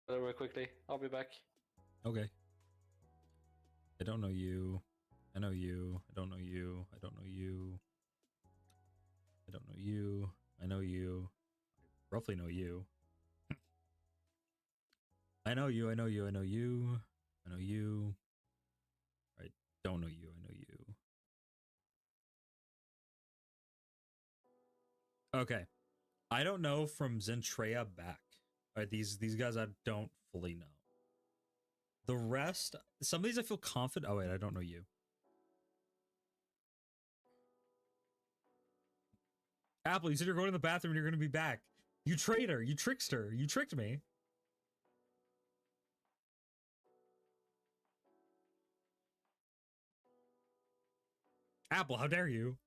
Real quickly. I'll be back. Okay. I don't know you. I know you. I don't know you. I don't know you. I don't know you. I know you. I roughly know you. I know you. I know you. I know you. I know you. I don't know you. I know you. Okay. I don't know from Zentrea back. Alright, these guys I don't fully know. The rest, some of these I feel confident. Oh wait, I don't know you. Apple, you said you're going to the bathroom and you're going to be back. You traitor, you trickster, you tricked me. Apple, how dare you?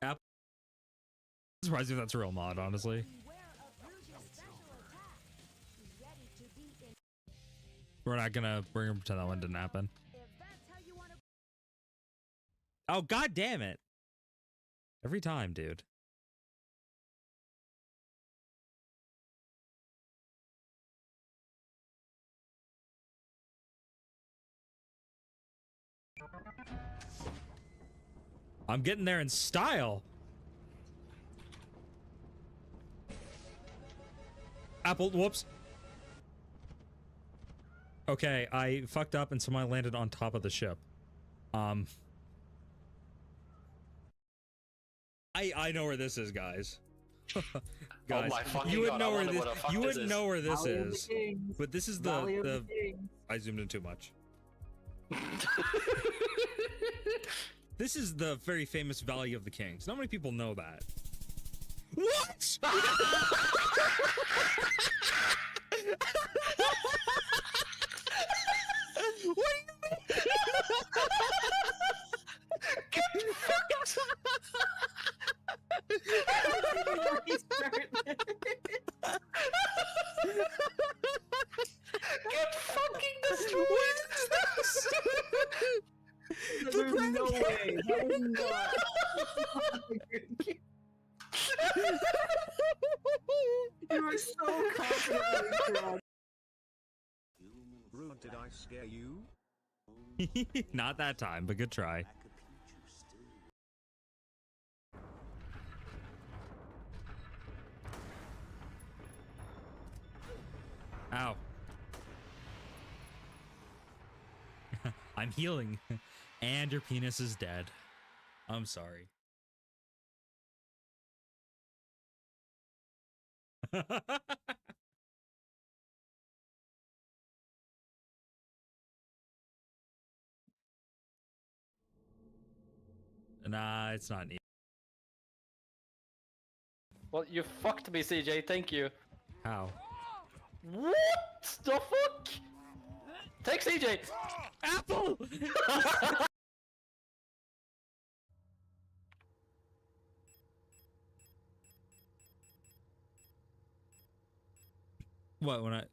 Apple, I'm surprised if that's a real mod, honestly. We're not gonna pretend that one didn't happen. Oh, god damn it. Every time, dude. I'm getting there in style. Apple, whoops. Okay, I fucked up and someone landed on top of the ship. I know where this is, guys. Guys, you wouldn't know where this know where this is. But this is the I zoomed in too much. This is the very famous Valley of the Kings. Not many people know that. What? What do you mean? Get fucked! Get fucking destroyed! There's no way. That is not. You are so confident. Rude, did I scare you? Not that time, but good try. Ow. I'm healing. And your penis is dead. I'm sorry. Nah, it's not neat. Well, you fucked me, CJ. Thank you. How? What the fuck? Take CJ! Apple! What, when I...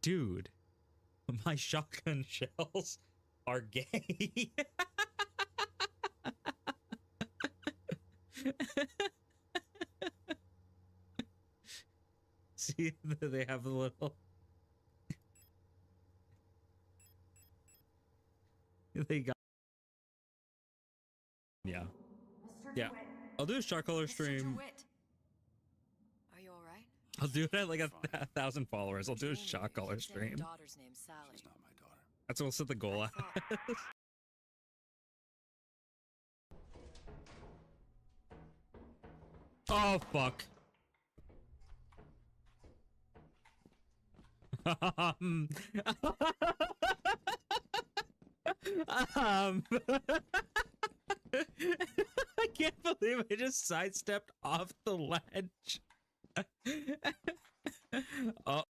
Dude, my shotgun shells are gay. See, they have a little... They got... Yeah. Yeah. I'll do a shot color stream. Are you all right? I'll do it at like a 1,000 followers. I'll do a shot color stream. Daughter's name Sally. She's not my daughter. That's what we'll set the goal at. Oh, fuck. I can't believe I just sidestepped off the ledge. Oh.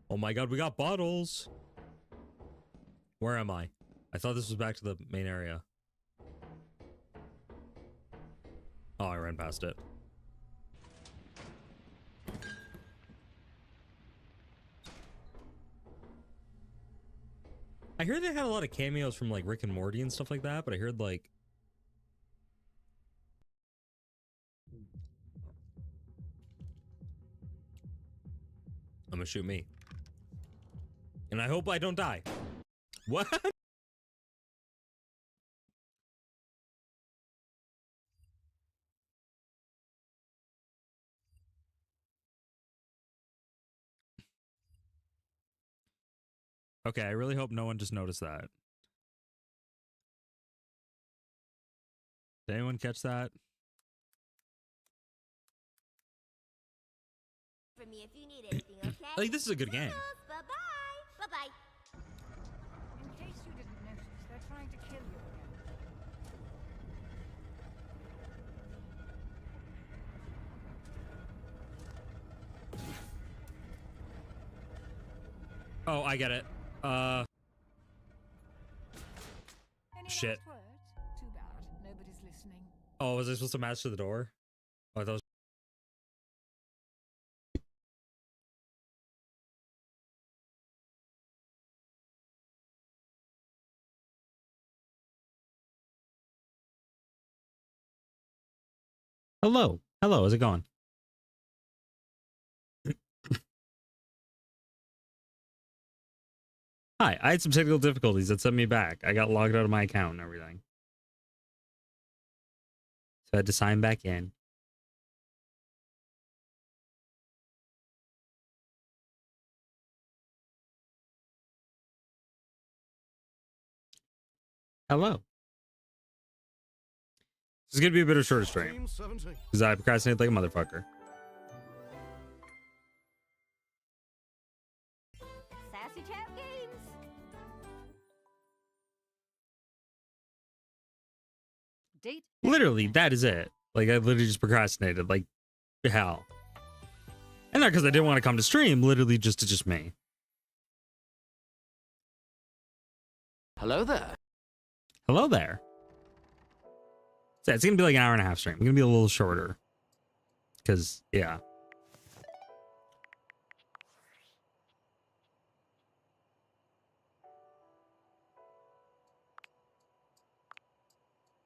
Oh my god, we got bottles. Where am I? I thought this was back to the main area. Oh, I ran past it. I heard they had a lot of cameos from like Rick and Morty and stuff like that, but I heard like I'm gonna shoot me. And I hope I don't die. What? Okay, I really hope no one just noticed that. Did anyone catch that? For me if you need anything, okay? Like, this is a good game. Bye-bye. Bye-bye. In case you didn't notice, they're trying to kill you again. Oh, I get it. Any Shit. last words? Too bad. Nobody's listening. Oh, was I supposed to match to the door? Oh, I thought it was... Hello. Hello, how's it going? Hi, I had some technical difficulties that sent me back. I got logged out of my account and everything. So I had to sign back in. Hello. This is going to be a bit of a shorter stream. Team 17. Because I procrastinate like a motherfucker. Sassy Chat Games. Date. Literally, that is it. Like, I literally just procrastinated like hell. And not because I didn't want to come to stream, literally just me. Hello there. Hello there. So it's going to be like an hour and a half stream. It's going to be a little shorter. Because, yeah.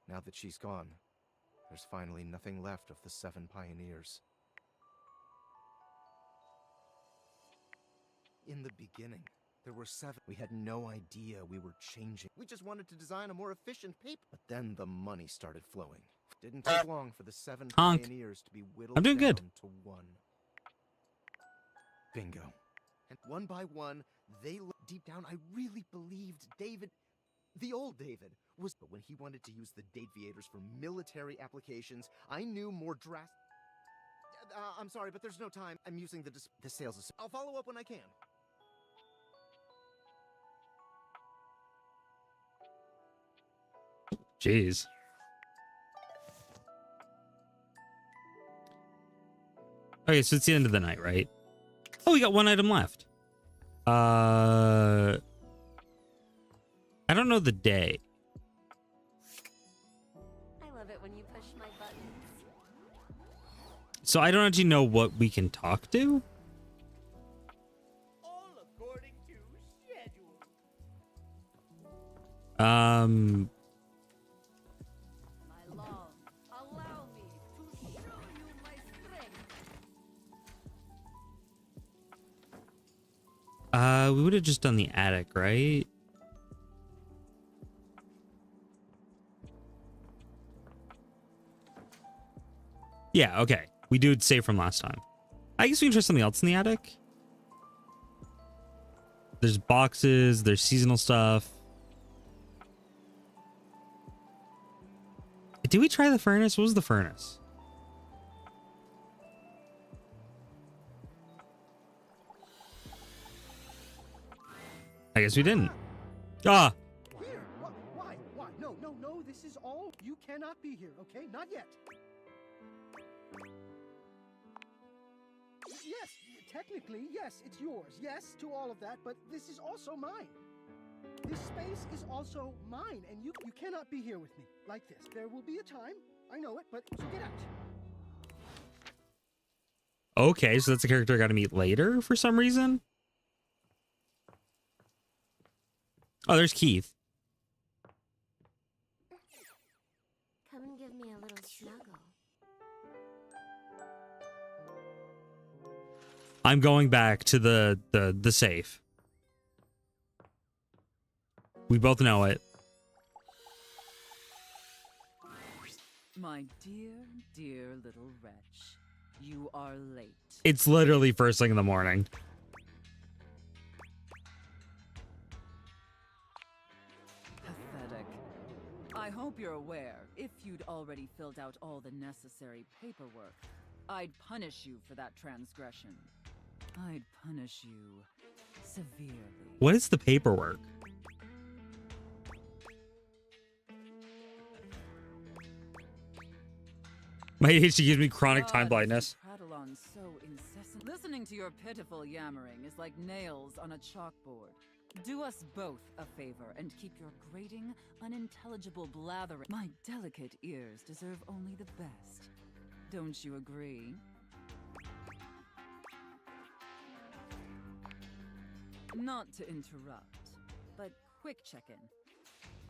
Now that she's gone, there's finally nothing left of the 7 pioneers. In the beginning, there were 7. We had no idea we were changing. We just wanted to design a more efficient paper. But then the money started flowing. Didn't take long for the 7 Honk. pioneers to be whittled I'm doing down good. to 1. Bingo. And one by one, deep down, I really believed David, the old David, was. But when he wanted to use the Dateviators for military applications, I knew more drastic. I'm sorry, but there's no time. I'm using the sales assistant. I'll follow up when I can. Jeez. Okay, so it's the end of the night, right? Oh, we got one item left. I don't know the day. I love it when you push my buttons. So I don't actually know what we can talk to. All according to schedule. My love, allow me to show you my strength. We would have just done the attic, right? Yeah, okay. We do save from last time. I guess we can try something else in the attic. There's boxes, there's seasonal stuff. Did we try the furnace? What was the furnace? I guess we didn't. Ah! Here. Why? No. This is all. You cannot be here, okay? Not yet. Yes, technically, yes, it's yours. Yes, to all of that, but this is also mine. This space is also mine, and you cannot be here with me like this. There will be a time. I know it, but so get out. Okay, so that's a character I gotta meet later for some reason. Oh, there's Keith. Come and give me a little snuggle. I'm going back to the safe. We both know it. My dear, dear little wretch, you are late. It's literally first thing in the morning. Pathetic. I hope you're aware, if you'd already filled out all the necessary paperwork, I'd punish you for that transgression. I'd punish you severely. What is the paperwork? My ADHD gives me chronic time blindness. You prattle on so incessant. Listening to your pitiful yammering is like nails on a chalkboard. Do us both a favor and keep your grating, unintelligible blathering. My delicate ears deserve only the best. Don't you agree? Not to interrupt, but quick check-in.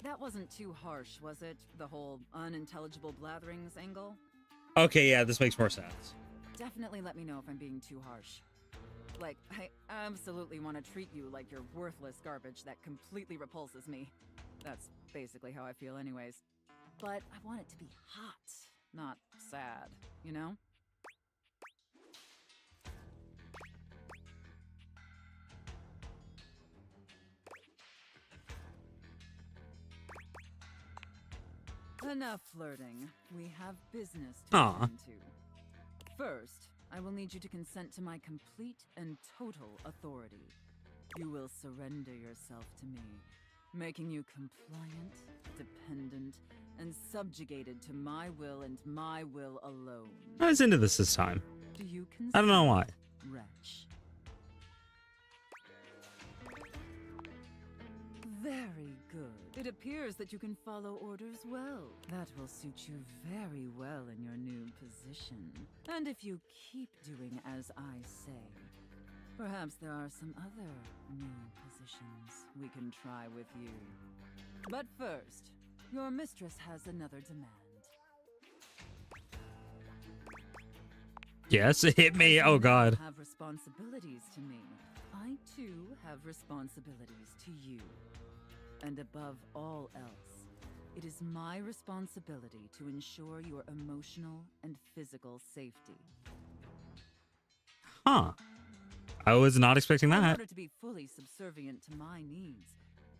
That wasn't too harsh, was it? The whole unintelligible blatherings angle? Okay, yeah, this makes more sense. Definitely let me know if I'm being too harsh. Like, I absolutely want to treat you like you're worthless garbage that completely repulses me. That's basically how I feel anyways. But I want it to be hot, not sad, you know? Enough flirting. We have business to attend to. First, I will need you to consent to my complete and total authority. You will surrender yourself to me, making you compliant, dependent, and subjugated to my will and my will alone. I was into this time. Do you consent? I don't know why. Wretch. Very good. It appears that you can follow orders well. That will suit you very well in your new position. And if you keep doing as I say, perhaps there are some other new positions we can try with you. But first, your mistress has another demand. Yes, it hit me. Oh God. You have responsibilities to me. I too have responsibilities to you. And above all else, it is my responsibility to ensure your emotional and physical safety. Huh. I was not expecting In that. order to be fully subservient to my needs,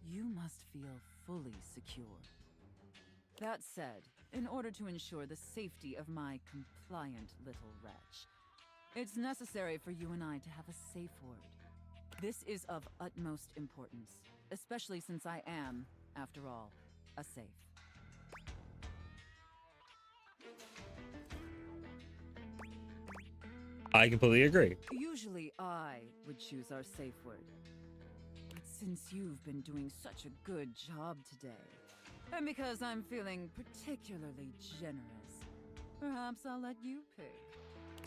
you must feel fully secure. That said, in order to ensure the safety of my compliant little wretch, it's necessary for you and I to have a safe word. This is of utmost importance, especially since I am, after all, a safe. I completely agree. Usually I would choose our safe word. But since you've been doing such a good job today, and because I'm feeling particularly generous, perhaps I'll let you pick.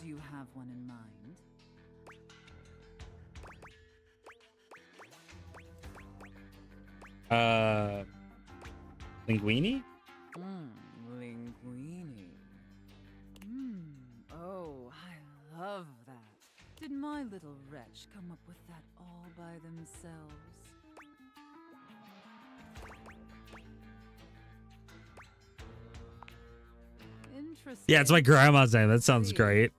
Do you have one in mind? Linguini? Linguini. Oh, I love that. Did my little wretch come up with that all by themselves? Interesting. Yeah, it's my grandma's name. That sounds great.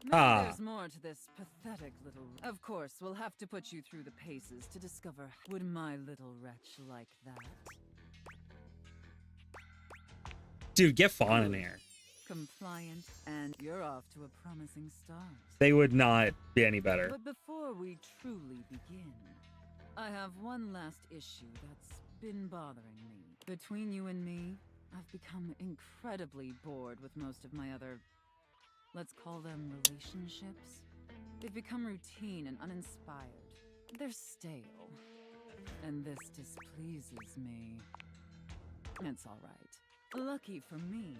Maybe there's more to this pathetic little... Of course, we'll have to put you through the paces to discover... Would my little wretch like that? Dude, get Fawn in here. Compliant, and you're off to a promising start. They would not be any better. But before we truly begin, I have one last issue that's been bothering me. Between you and me, I've become incredibly bored with most of my other... let's call them relationships. They've become routine and uninspired. They're stale. And this displeases me. It's all right. Lucky for me,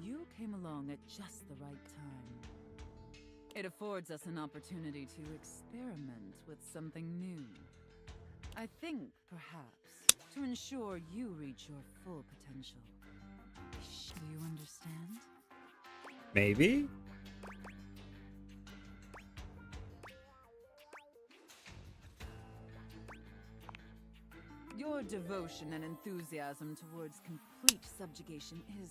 you came along at just the right time. It affords us an opportunity to experiment with something new. I think, perhaps, to ensure you reach your full potential. Do you understand? Maybe? Your devotion and enthusiasm towards complete subjugation is...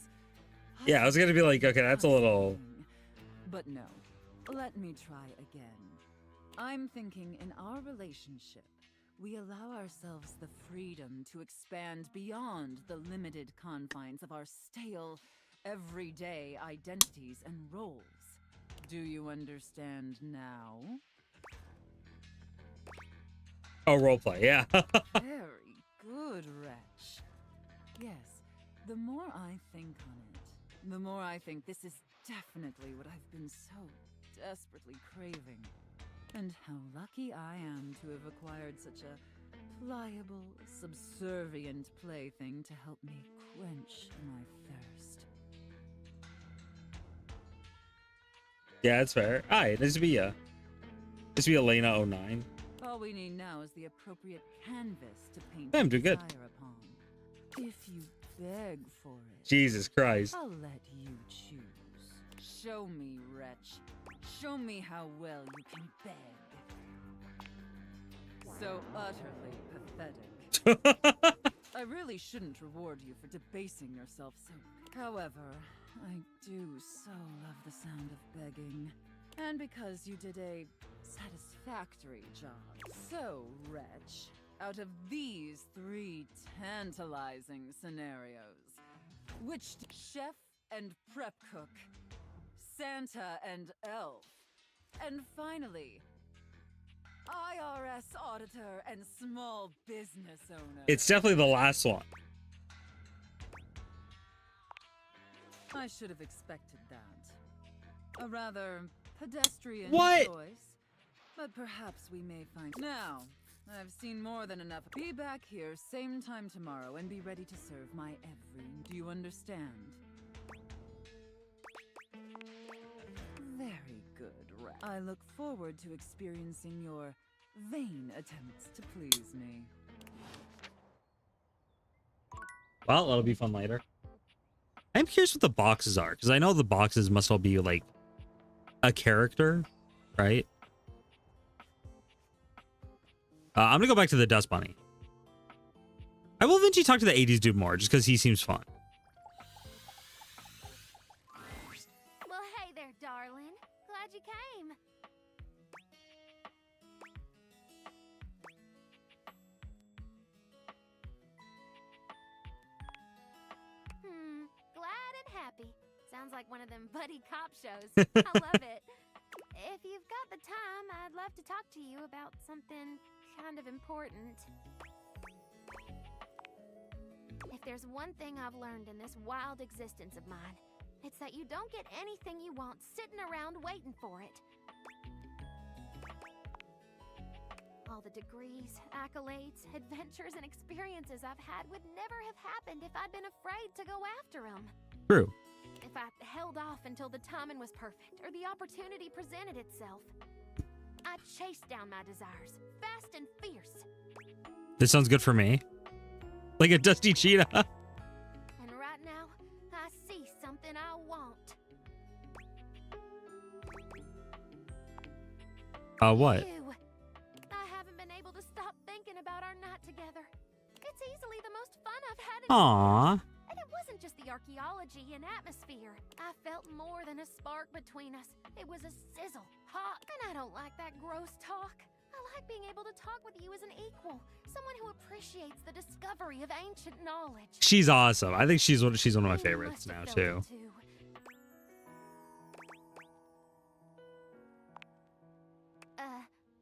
Yeah, I was gonna be like, okay, that's a little... fascinating. But no, let me try again. I'm thinking in our relationship, we allow ourselves the freedom to expand beyond the limited confines of our stale, everyday identities and roles. Do you understand now? Oh, roleplay, yeah. Very good, wretch. Yes, the more I think on it, the more I think this is definitely what I've been so desperately craving. And how lucky I am to have acquired such a pliable, subservient plaything to help me quench my thirst. Yeah, that's fair. Hi, nice to be ya. Nice to be Elena 09. All we need now is the appropriate canvas to paint Yeah, I'm your doing good. desire upon. If you beg for it, Jesus Christ. I'll let you choose. Show me, wretch. Show me how well you can beg. So utterly pathetic. I really shouldn't reward you for debasing yourself so. However, I do so love the sound of begging. And because you did a satisfactory job. So, wretch, out of these 3 tantalizing scenarios, which chef and prep cook, Santa and elf, and finally, IRS auditor and small business owner. It's definitely the last one. I should have expected that. A rather pedestrian What? choice, but perhaps we may find. Now, I've seen more than enough. Be back here same time tomorrow and be ready to serve my every. Do you understand? Very good, Rat. I look forward to experiencing your vain attempts to please me. Well, that'll be fun later. I'm curious what the boxes are, because I know the boxes must all be like a character, right? I'm gonna go back to the Dust Bunny. I will eventually talk to the 80s dude more, just because he seems fun. Well, hey there, darling. Glad you came. Glad and happy. Sounds like one of them buddy cop shows. I love it. If you've got the time, I'd love to talk to you about something kind of important. If there's one thing I've learned in this wild existence of mine, it's that you don't get anything you want sitting around waiting for it. All the degrees, accolades, adventures, and experiences I've had would never have happened if I'd been afraid to go after them. True. If I held off until the timing was perfect or the opportunity presented itself. I'd chase down my desires, fast and fierce. This sounds good for me. Like a dusty cheetah. And right now, I see something I want. What? You. I haven't been able to stop thinking about our night together. It's easily the most fun I've had in Aww. And it wasn't just the archaeology and atmosphere. I felt more than a spark between us. It was a sizzle, hot. And I don't like that gross talk. I like being able to talk with you as an equal. Someone who appreciates the discovery of ancient knowledge. She's awesome. I think she's one of my You favorites must now have too. felt it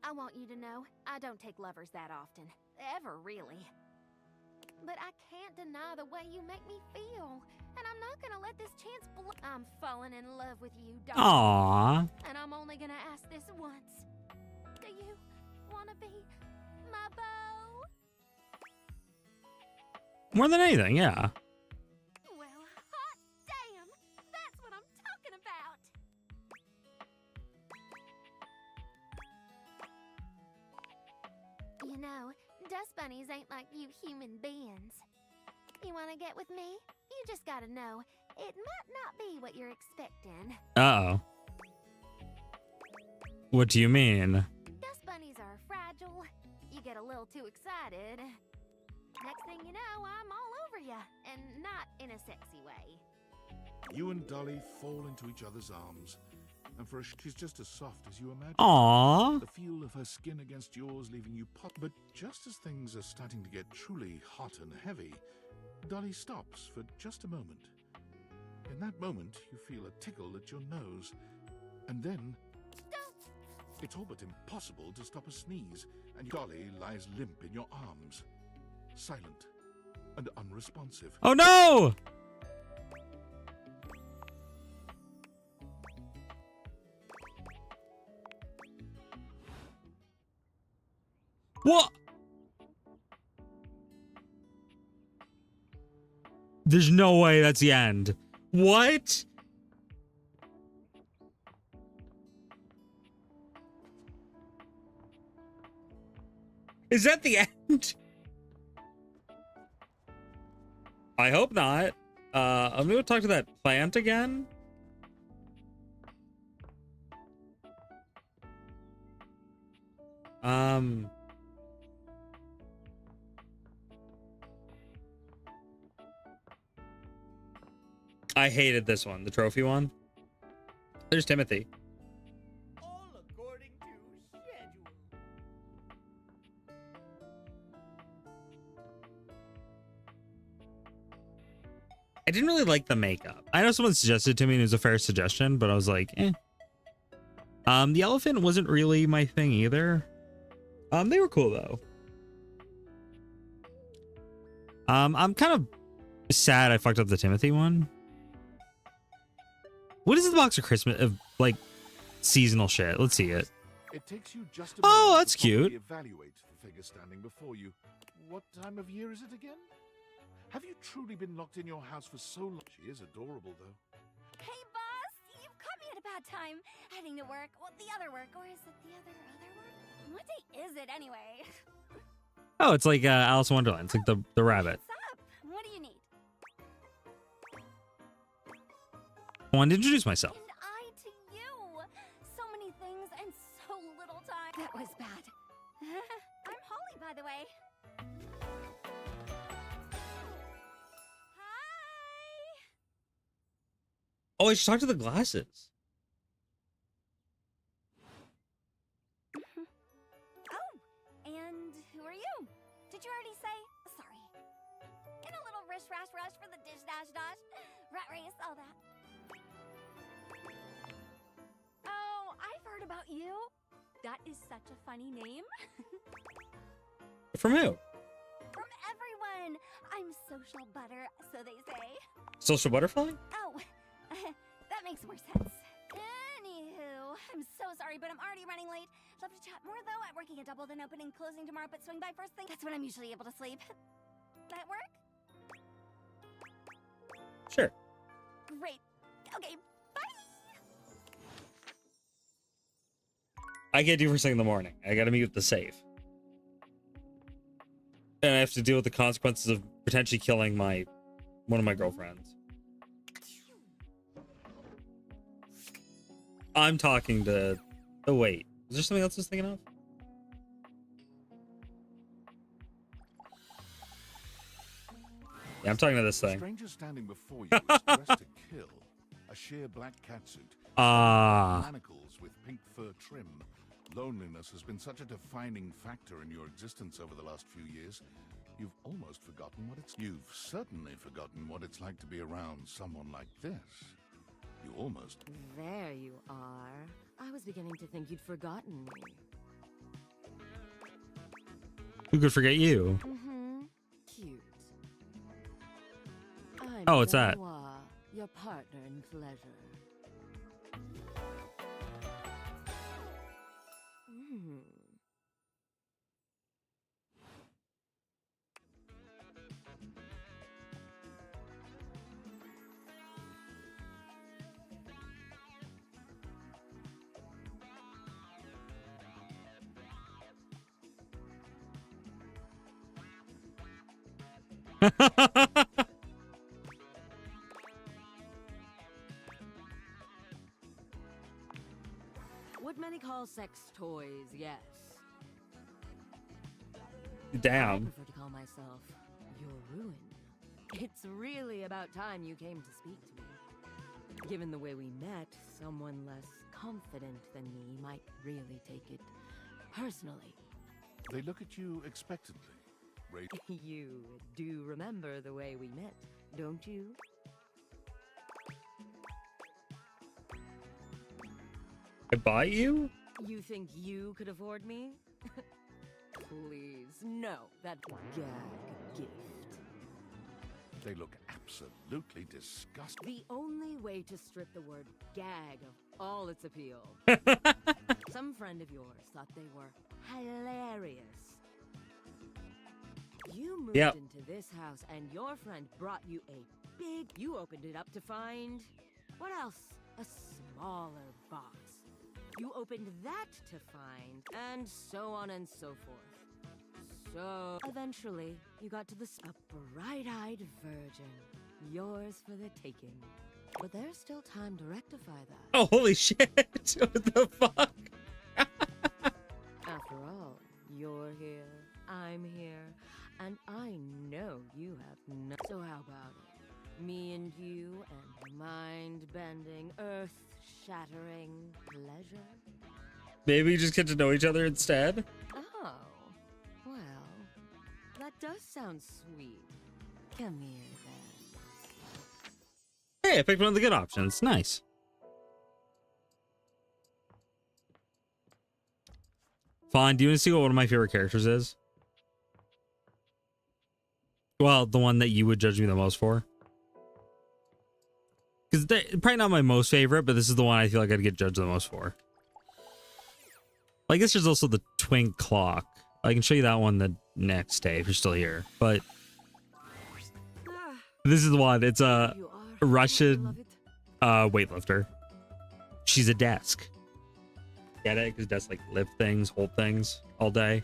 I want you to know, I don't take lovers that often. Ever, really. But I can't deny the way you make me feel. And I'm not gonna let this chance I'm falling in love with you, darling. Aww. And I'm only gonna ask this once. Do you wanna be my beau? More than anything, yeah. Well, hot damn! That's what I'm talking about! You know, Dust you human beings. You want to get with me? You just gotta know, it might not be what you're expecting. Uh-oh. What do you mean? Dust bunnies are fragile. You get a little too excited. Next thing you know, I'm all over you, and not in a sexy way. You and Dolly fall into each other's arms, and for she's just as soft as you imagine. Aww. The feel of her skin against yours leaving you pot. But just as things are starting to get truly hot and heavy, Dolly stops for just a moment. In that moment, you feel a tickle at your nose, and then it's all but impossible to stop a sneeze, and Dolly lies limp in your arms, silent and unresponsive. Oh no! What? There's no way that's the end. What? Is that the end? I hope not. I'm gonna talk to that plant again. I hated this one, the trophy one. There's Timothy. All according to schedule. I didn't really like the makeup. I know someone suggested it to me and it was a fair suggestion, but I was like, eh. The elephant wasn't really my thing either. They were cool though. I'm kind of sad I fucked up the Timothy one. What is in the box of Christmas of like seasonal shit? Let's see it. It takes you just a Oh, moment that's to properly cute. evaluate the figure standing before you. What time of year is it again? Have you truly been locked in your house for so long? She is adorable, though. Hey, boss! You've caught me at a bad time. Heading to work. Well, the other work. Or is it the other work? What day is it, anyway? Oh, it's like Alice in Wonderland. It's like the rabbit. What's up? What do you need? I wanted to introduce myself. And I to you. So many things and so little time. That was bad. I'm Holly, by the way. Hi. Oh, I should talk to the glasses. Oh, and who are you? Did you already say? Sorry. In a little rush for the dish dash dash. Rat race, all that. Oh, I've heard about you. That is such a funny name. From who? From everyone. I'm social butter, so they say. Social butterfly? Oh, that makes more sense. Anywho, I'm so sorry, but I'm already running late. Love to chat more, though. I'm working a double, then open and closing tomorrow, but swing by first thing. That's when I'm usually able to sleep. That work? Sure. Great. Okay, bye! I can't do first thing in the morning. I gotta meet with the safe. And I have to deal with the consequences of potentially killing one of my girlfriends. I'm talking to... Oh, wait. Is there something else I was thinking of? Yeah, I'm talking to this The thing. stranger standing before you is dressed to kill. A sheer black catsuit. Manacles with pink fur trim. Loneliness has been such a defining factor in your existence over the last few years. You've almost forgotten what it's... You've certainly forgotten what it's like to be around someone like this. You almost... There you are. I was beginning to think you'd forgotten me. Who could forget you? Mm-hmm. Cute. I'm Oh, what's that? Benoit, your partner in pleasure. Hmm. What many call sex toys, yes. I Damn. prefer to call myself your ruin. It's really about time you came to speak to me. Given the way we met, someone less confident than me might really take it personally. They look at you expectantly. You do remember the way we met, don't you? I bought you? You think you could afford me? Please, no, that gag gift. They look absolutely disgusting. The only way to strip the word gag of all its appeal. Some friend of yours thought they were hilarious. You moved into this house and your friend brought you a big... You opened it up to find... What else? A smaller box. You opened that to find... And so on and so forth. So... Eventually, you got to the... A bright-eyed virgin. Yours for the taking. But there's still time to rectify that. Oh, holy shit. What the fuck? After all, you're here, I'm here, and I know you have no... So how about it? Me and you and mind-bending, earth-shattering pleasure? Maybe we just get to know each other instead? Oh, well, that does sound sweet. Come here, then. Hey, I picked one of the good options. Nice. Fawn, do you want to see what one of my favorite characters is? Well, the one that you would judge me the most for. Because probably not my most favorite, but this is the one I feel like I'd get judged the most for. I guess there's also the twink clock. I can show you that one the next day if you're still here. But this is the one. It's a Russian weightlifter. She's a desk. Get it? Because desks like lift things, hold things all day.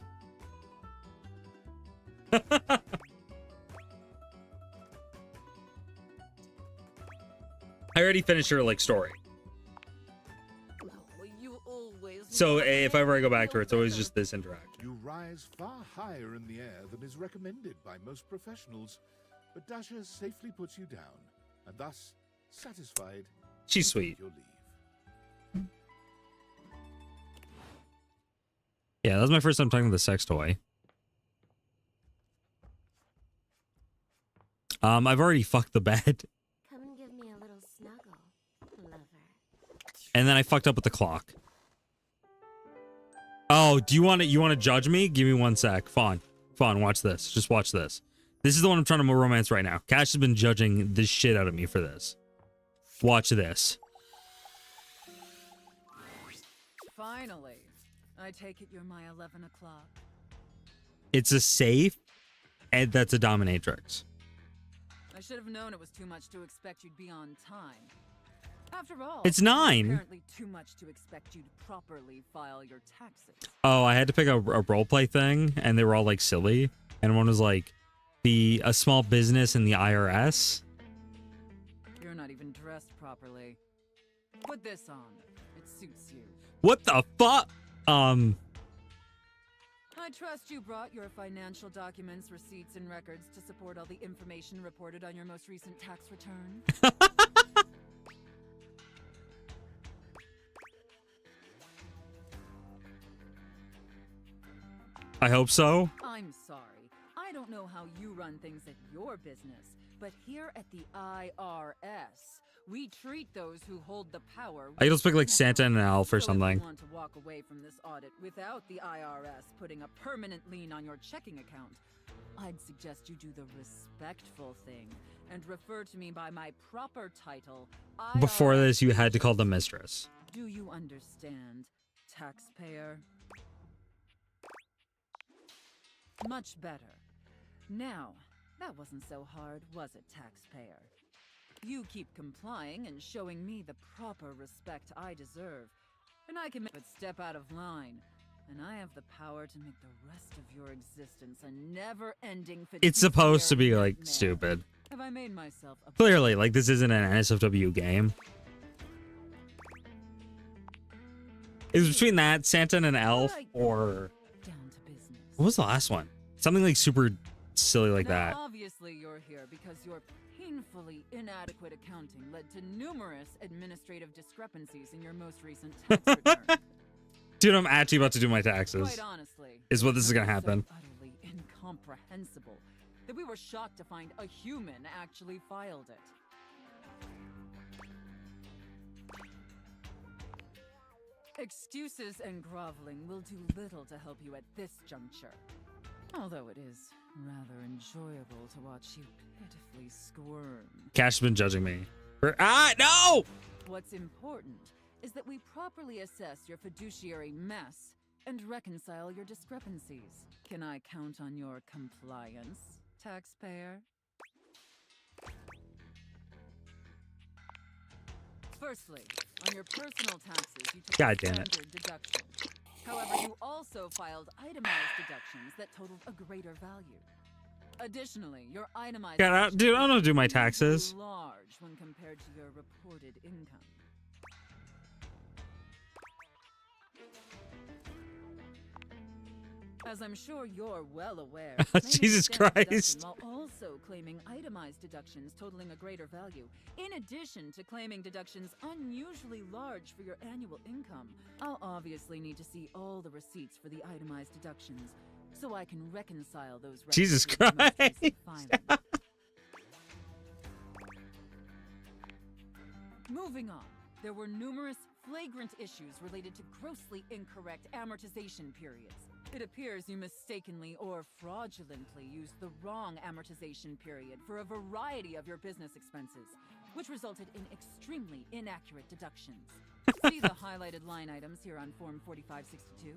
I already finished her like story. So if ever I go back to her, it's always just this interaction. You rise far higher in the air than is recommended by most professionals, but Dasha safely puts you down, and thus, satisfied, She's sweet. your leave. Yeah, that was my first time talking with a sex toy. I've already fucked the bed. Come and give me a little snuggle, lover. And then I fucked up with the clock. Oh, do you want to judge me? Give me 1 sec. Fawn, watch this. Just watch this. This is the one I'm trying to romance right now. Cash has been judging the shit out of me for this. Watch this. Finally. I take it you're my 11 o'clock. It's a safe, and that's a dominatrix. I should have known it was too much to expect you'd be on time. After all, It's 9. Apparently too much to expect you to properly file your taxes. Oh, I had to pick a roleplay thing, and they were all like silly. And one was like a small business in the IRS. You're not even dressed properly. Put this on. It suits you. What the fuck? I trust you brought your financial documents, receipts, and records to support all the information reported on your most recent tax return. I hope so. I'm sorry. I don't know how you run things at your business, but here at the IRS, we treat those who hold the power. I can speak like Santa and an elf or So something. if you want to walk away from this audit without the IRS putting a permanent lien on your checking account, I'd suggest you do the respectful thing and refer to me by my proper title. Before IRS. this, you had to call the mistress. Do you understand, taxpayer? Much better. Now, that wasn't so hard, was it, taxpayer? You keep complying and showing me the proper respect I deserve, and I can but step out of line. and I have the power to make the rest of your existence a never-ending. It's supposed to be like nightmare. stupid. Have I made myself a Clearly, like this isn't an NSFW game. It's between that, Santa and an elf, or down to business? what was the last one? Something like super silly like Now, that. obviously, you're here because your painfully inadequate accounting led to numerous administrative discrepancies in your most recent tax return. Dude, I'm actually about to do my taxes. Quite honestly, Is what this is gonna it's happen. So utterly incomprehensible that we were shocked to find a human actually filed it. Excuses and groveling will do little to help you at this juncture. Although it is rather enjoyable to watch you pitifully squirm. Cash has been judging me. No! What's important is that we properly assess your fiduciary mess and reconcile your discrepancies. Can I count on your compliance, taxpayer? Firstly, on your personal taxes, you took God a damn it. standard deduction. However, you also filed itemized deductions that totaled a greater value. Additionally, your itemized Dude, I don't do my deductions are taxes. large when compared to your reported income. As I'm sure you're well aware, Jesus claiming a standard Christ. deduction while also claiming itemized deductions totaling a greater value, in addition to claiming deductions unusually large for your annual income, I'll obviously need to see all the receipts for the itemized deductions, so I can reconcile those records Jesus with your most recent Christ. filing. Moving on, there were numerous flagrant issues related to grossly incorrect amortization periods. It appears you mistakenly or fraudulently used the wrong amortization period for a variety of your business expenses, which resulted in extremely inaccurate deductions. See the highlighted line items here on Form 4562.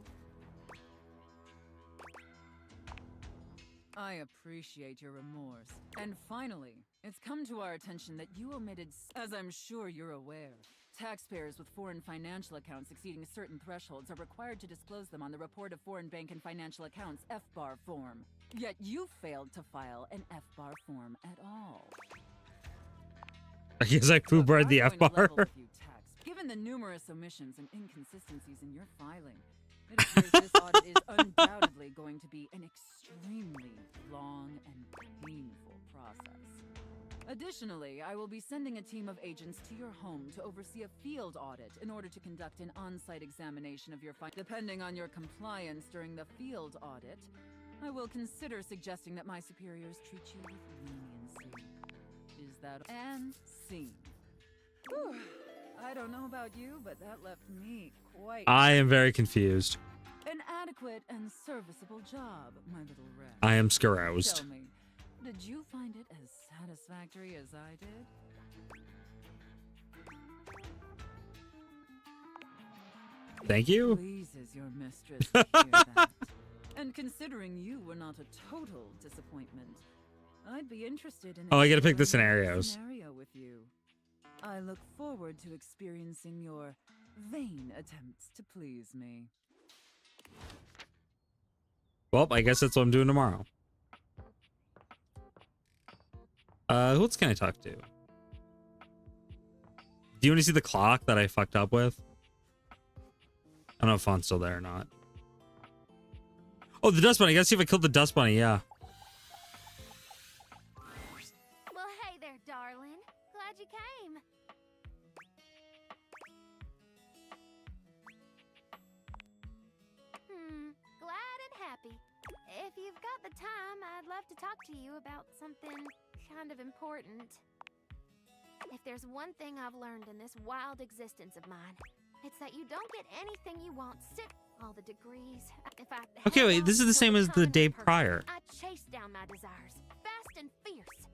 I appreciate your remorse. And finally, it's come to our attention that you omitted, as I'm sure you're aware, taxpayers with foreign financial accounts exceeding certain thresholds are required to disclose them on the Report of Foreign Bank and Financial Accounts FBAR form. Yet you failed to file an FBAR form at all. I guess I poo-barred the I'm going to level F-bar. with you, Tax. Given the numerous omissions and inconsistencies in your filing, it appears this audit is undoubtedly going to be an extremely long and painful process. Additionally, I will be sending a team of agents to your home to oversee a field audit in order to conduct an on-site examination of your Depending on your compliance during the field audit, I will consider suggesting that my superiors treat you with leniency. Is that and scene? Whew. I don't know about you, but that left me quite... I am very confused. An adequate and serviceable job, my little rat. I am scaroused. Tell me, did you find it as satisfactory as I did? Thank you. It pleases your mistress to hear that. And considering you were not a total disappointment, I'd be interested in... Oh, I gotta pick the exploring scenarios. Scenario with you. I look forward to experiencing your vain attempts to please me. Well, I guess that's what I'm doing tomorrow. Who else can I talk to? Do you want to see the clock that I fucked up with? I don't know if Fawn's still there or not. Oh, the dust bunny. I gotta see if I killed the dust bunny. Yeah. Well, hey there, darling. Glad you came. Glad and happy. If you've got the time, I'd love to talk to you about something kind of important. If there's one thing I've learned in this wild existence of mine, it's that you don't get anything you want. Sit all the degrees. If I Okay, held wait. on This is the till same as the time day was perfect, prior. I chase down my desires, fast and fierce.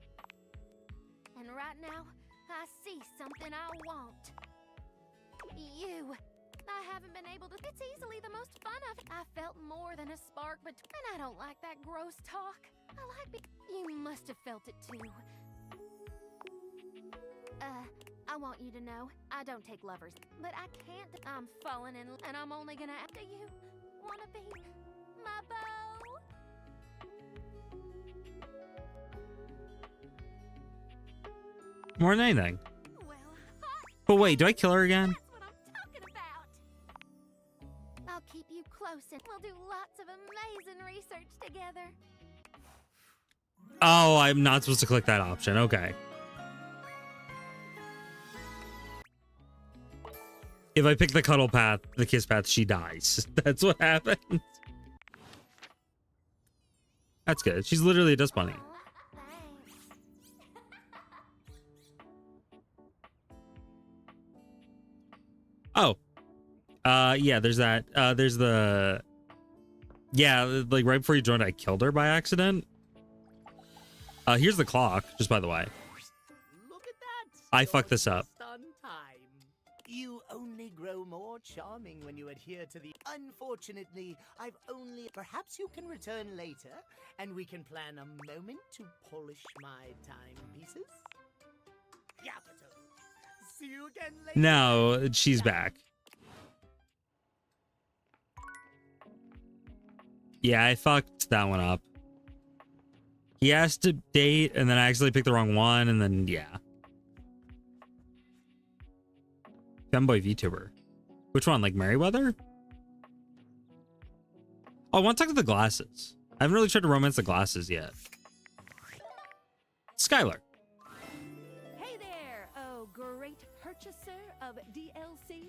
And right now, I see something I want. You. I haven't been able to. It's easily the most fun I felt more than a spark, but and I don't like that gross talk. I like. You must have felt it too. I want you to know I don't take lovers, but I can't. I'm falling in, and I'm only gonna after you. wanna be my beau? More than anything. Well, But wait, do I kill her again? that's what I'm talking about. I'll keep you close and we'll do lots of amazing research together. Oh, I'm not supposed to click that option. Okay. If I pick the cuddle path, the kiss path, she dies. That's what happens. That's good. She's literally a dust bunny. Oh. Yeah, there's that. There's the... Yeah, like right before you joined, I killed her by accident. Here's the clock, just by the way. Look at that. I fucked this up. Just on time. You only grow more charming when you adhere to the... Unfortunately, I've only... Perhaps you can return later, and we can plan a moment to polish my timepieces? Capital. See you again later. No, she's back. Yeah, I fucked that one up. He asked to date, and then I actually picked the wrong one, and then, yeah. Femboy VTuber. Which one? Like Merryweather? Oh, I want to talk to the glasses. I haven't really tried to romance the glasses yet. Skylar. Hey there, oh great purchaser of DLC.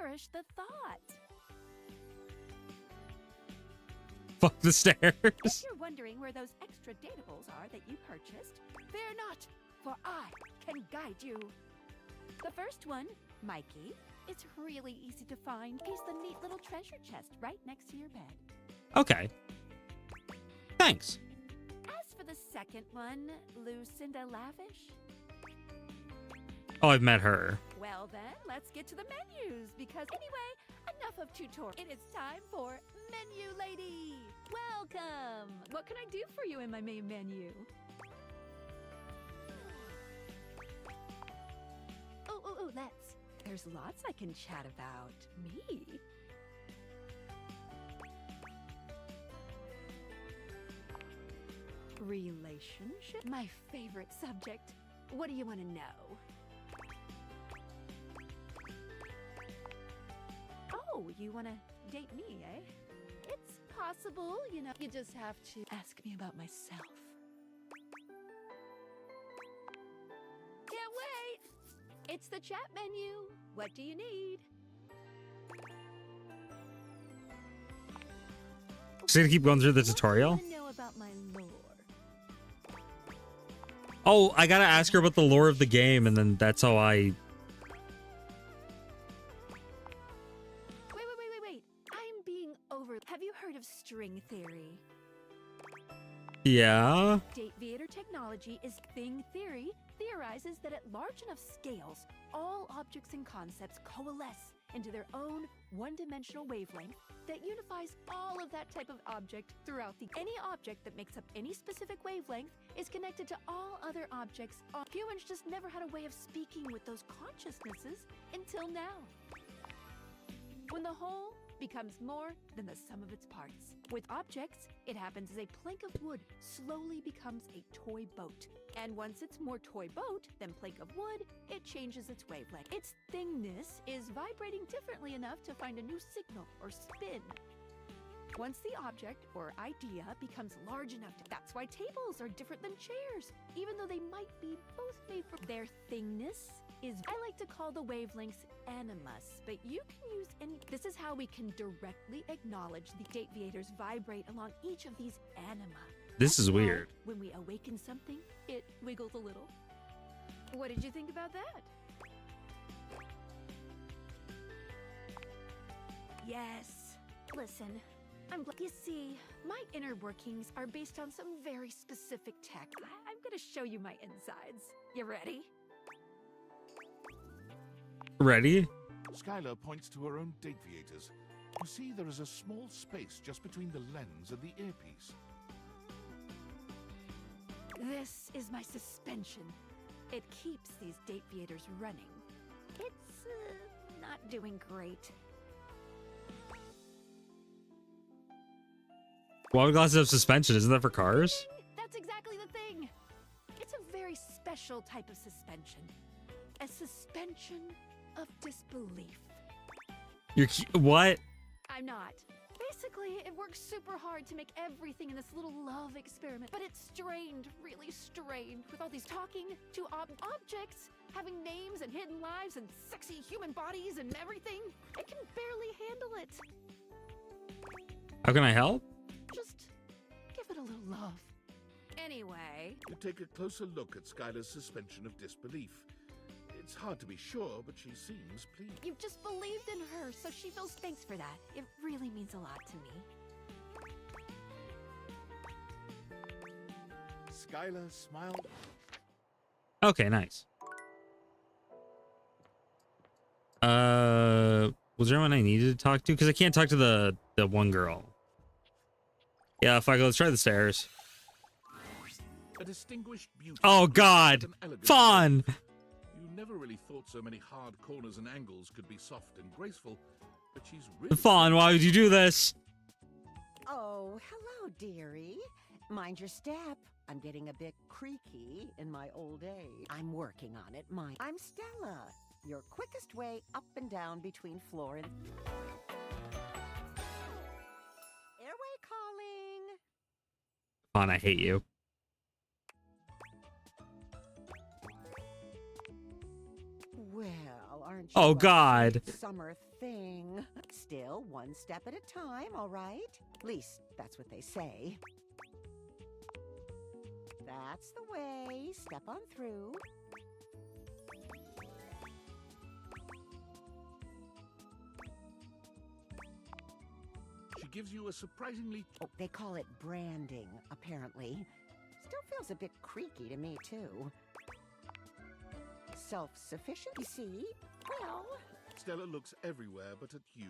Perish the thought. Fuck the stairs. If you're wondering where those extra datables are that you purchased, fear not, for I can guide you. The first one, Mikey, it's really easy to find. He's the neat little treasure chest right next to your bed. Okay. Thanks. As for the second one, Lucinda Lavish, Oh, I've met her. well then, let's get to the menus, because anyway, enough of tutorial. It is time for Menu Lady. Welcome. What can I do for you in my main menu? Oh, let's. There's lots I can chat about. Me. Relationship? My favorite subject. What do you want to know? Oh, you want to date me, eh? It's possible, you know. You just have to ask me about myself. Can't wait! It's the chat menu. What do you need? So gonna keep going through the tutorial? What do you wanna know about my lore? Oh, I gotta ask her about the lore of the game, and then that's how I... Wait. I'm being over... Have you heard of string theory? Yeah? Dateviator technology is thing theory, theorizes that at large enough scales, all objects and concepts coalesce into their own one-dimensional wavelength that unifies all of that type of object throughout the... Any object that makes up any specific wavelength is connected to all other objects. Humans just never had a way of speaking with those consciousnesses until now. When the whole becomes more than the sum of its parts. With objects, it happens as a plank of wood slowly becomes a toy boat. And once it's more toy boat than plank of wood, it changes its wavelength. Its thingness is vibrating differently enough to find a new signal or spin. Once the object or idea becomes large enough to... That's why tables are different than chairs, even though they might be both made from... Their thingness is... I like to call the wavelengths animus, but you can use any... This is how we can directly acknowledge the Dateviators vibrate along each of these anima. This is That's why weird. when we awaken something, it wiggles a little. What did you think about that? Yes. Listen, I'm glad. You see, my inner workings are based on some very specific tech. I'm gonna show you my insides. You ready? Ready? Skylar points to her own Dateviators. You see, there is a small space just between the lens and the earpiece. This is my suspension. It keeps these Dateviators running. It's not doing great. Why glasses have suspension? Isn't that for cars? That's exactly the thing. It's a very special type of suspension. A suspension of disbelief. What? I'm not. Basically, it works super hard to make everything in this little love experiment, but it's strained, really strained, with all these talking to objects, having names and hidden lives and sexy human bodies and everything. It can barely handle it. How can I help? Just give it a little love. Anyway. You take a closer look at Skylar's suspension of disbelief. It's hard to be sure, but she seems pleased. You've just believed in her, so she feels thanks for that. It really means a lot to me. Skylar smiled. Okay, nice. Was there anyone I needed to talk to? Because I can't talk to the one girl. Yeah, fuck it, let's try the stairs. A distinguished beauty. Oh God, Fawn! You never really thought so many hard corners and angles could be soft and graceful, but she's really... Fawn, why would you do this? Oh, hello, dearie. Mind your step. I'm getting a bit creaky in my old age. I'm working on it, I'm Stella, your quickest way up and down between floor and... Airway calling. Fawn, I hate you. Well, aren't you Oh a God. summer thing? Still, one step at a time, all right? At least, that's what they say. That's the way. Step on through. She gives you a surprisingly... Oh, they call it branding, apparently. Still feels a bit creaky to me, too. Self-sufficient, you see? Well... Stella looks everywhere but at you,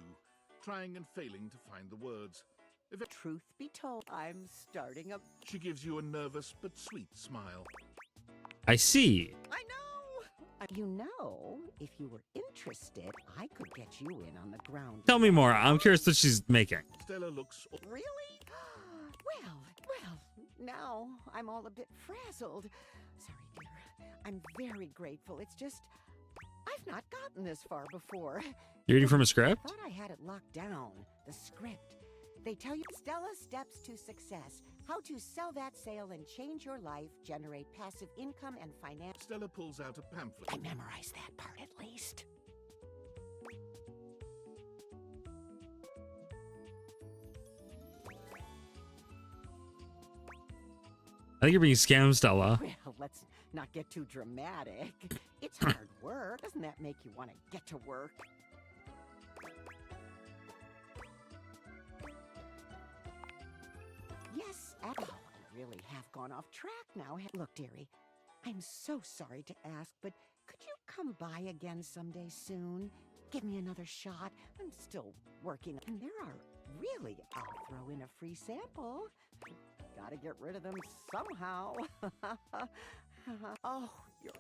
trying and failing to find the words. If it... Truth be told, I'm starting up... She gives you a nervous but sweet smile. I see. I know! You know, if you were interested, I could get you in on the ground. Tell me more. I'm curious what she's making. Stella looks... Really? Well, now I'm all a bit frazzled. Sorry, dear. I'm very grateful. It's just, I've not gotten this far before. You're reading from a script? I thought I had it locked down. The script. They tell you Stella's steps to success. How to sell that sale and change your life, generate passive income and finance. Stella pulls out a pamphlet. I memorized that part at least. I think you're being scammed, Stella. Well, let's not get too dramatic. It's hard work. Doesn't that make you want to get to work? Yes, I really have gone off track now. Look, dearie, I'm so sorry to ask, but could you come by again someday soon? Give me another shot. I'm still working. And there are really, I'll throw in a free sample. Gotta get rid of them somehow. Oh, you're...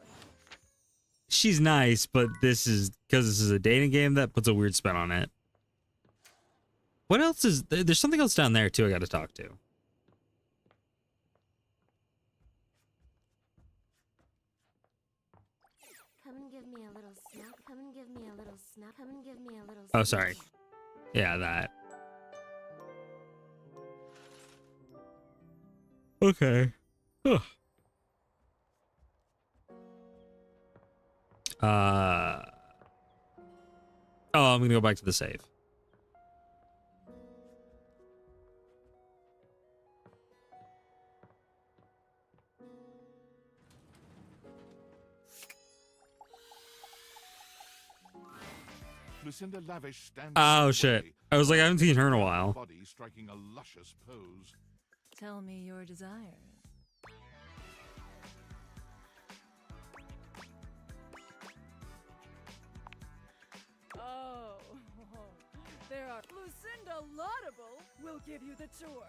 She's nice, but this is because this is a dating game that puts a weird spin on it. What else is there's something else down there too I got to talk to. Come and give me a little snap. Come and give me a little snap. Come and give me a little Oh, sorry. Yeah, that. Okay. Huh. Oh, I'm gonna go back to the save. Lucinda Lavish stands... Oh shit! I was like, I haven't seen her in a while. Body striking a luscious pose. Tell me your desires. Oh, there are... Lucinda Laudable will give you the tour.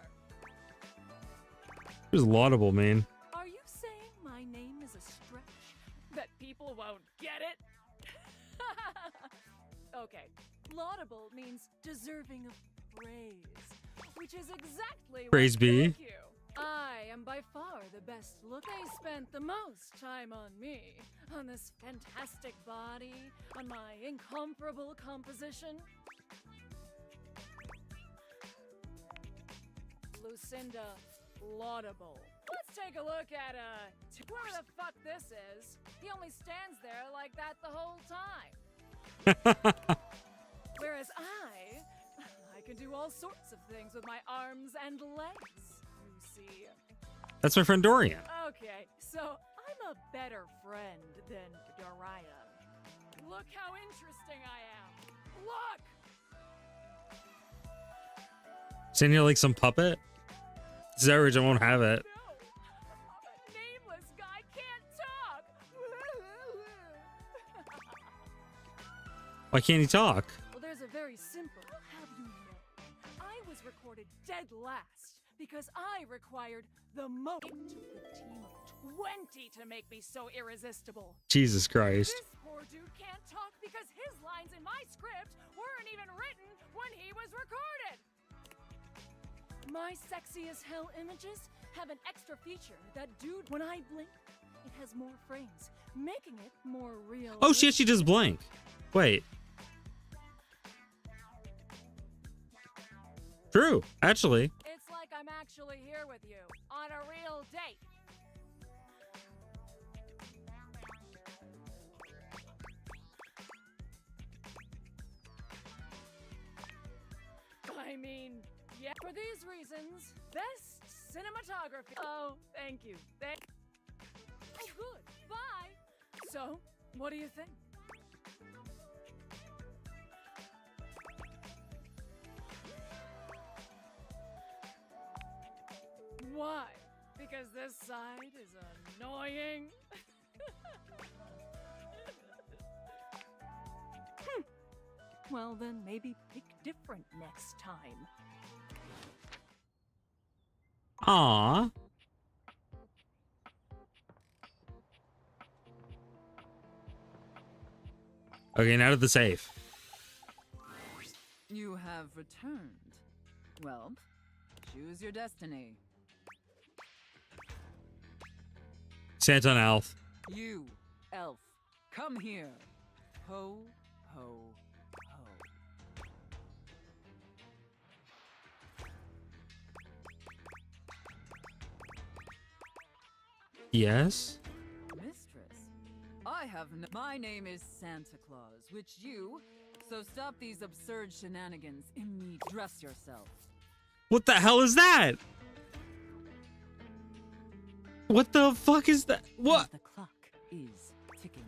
What does laudable mean? Are you saying my name is a stretch? That people won't get it? Praise be. Thank you. I am by far the best look. They spent the most time on me, on this fantastic body, on my incomparable composition. Lucinda, laudable. Let's take a look at whoever the fuck this is. He only stands there like that the whole time. Whereas I can do all sorts of things with my arms and legs, you see. That's my friend Dorian. Okay, so I'm a better friend than Dorian. Look how interesting I am. Look! Isn't he like some puppet? Zerridge, I won't have it. No, nameless guy can't talk. Why can't he talk? Well, there's a very simple. I'll have you know, I was recorded dead last because I required the most. It took a team of 20 to make me so irresistible. Jesus Christ. This poor dude can't talk because his lines in my script weren't even written when he was recorded. My sexy as hell images have an extra feature that dude, when I blink, it has more frames, making it more real. Oh shit, she just blank. Wait. True, actually. It's like I'm actually here with you on a real date. I mean, yeah, for these reasons, best cinematography. Oh, thank you. Oh, good. Bye. So, what do you think? Why? Because this side is annoying? Well, then maybe pick different next time. Aww. Okay, now to the safe. You have returned. Well, choose your destiny. Santa and Elf. You, elf, come here. Ho, ho, ho. Yes? Mistress, I have my name is Santa Claus, which you, so stop these absurd shenanigans immediately. Dress yourself. What the hell is that? What the fuck is that? What? The clock is ticking.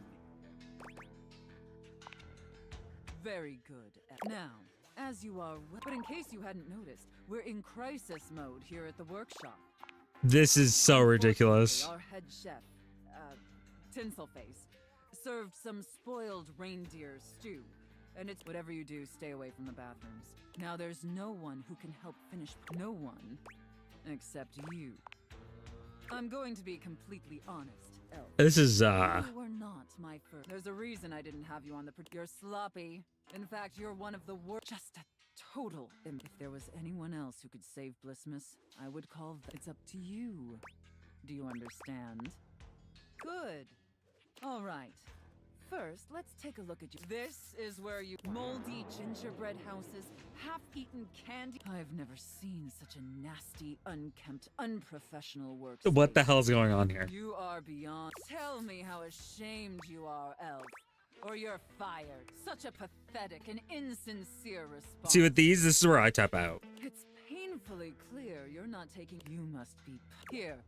Very good. Now, as you are, but in case you hadn't noticed, we're in crisis mode here at the workshop. This is so ridiculous. Our head chef, Tinselface, served some spoiled reindeer stew. And it's whatever you do, stay away from the bathrooms. Now there's no one who can help finish. No one. Except you. I'm going to be completely honest, Elf. This is, You were not my first. There's a reason I didn't have you on the. You're sloppy. In fact, you're one of the worst. Just a total. If there was anyone else who could save Blissmas, I would call. It's up to you. Do you understand? Good. All right. First, let's take a look at you. This is where you moldy gingerbread houses, half-eaten candy. I've never seen such a nasty, unkempt, unprofessional work. What the hell is going on here? You are beyond. Tell me how ashamed you are, Elf, or you're fired. Such a pathetic and insincere response. See, with these, this is where I tap out. It's painfully clear you're not taking. You must be here.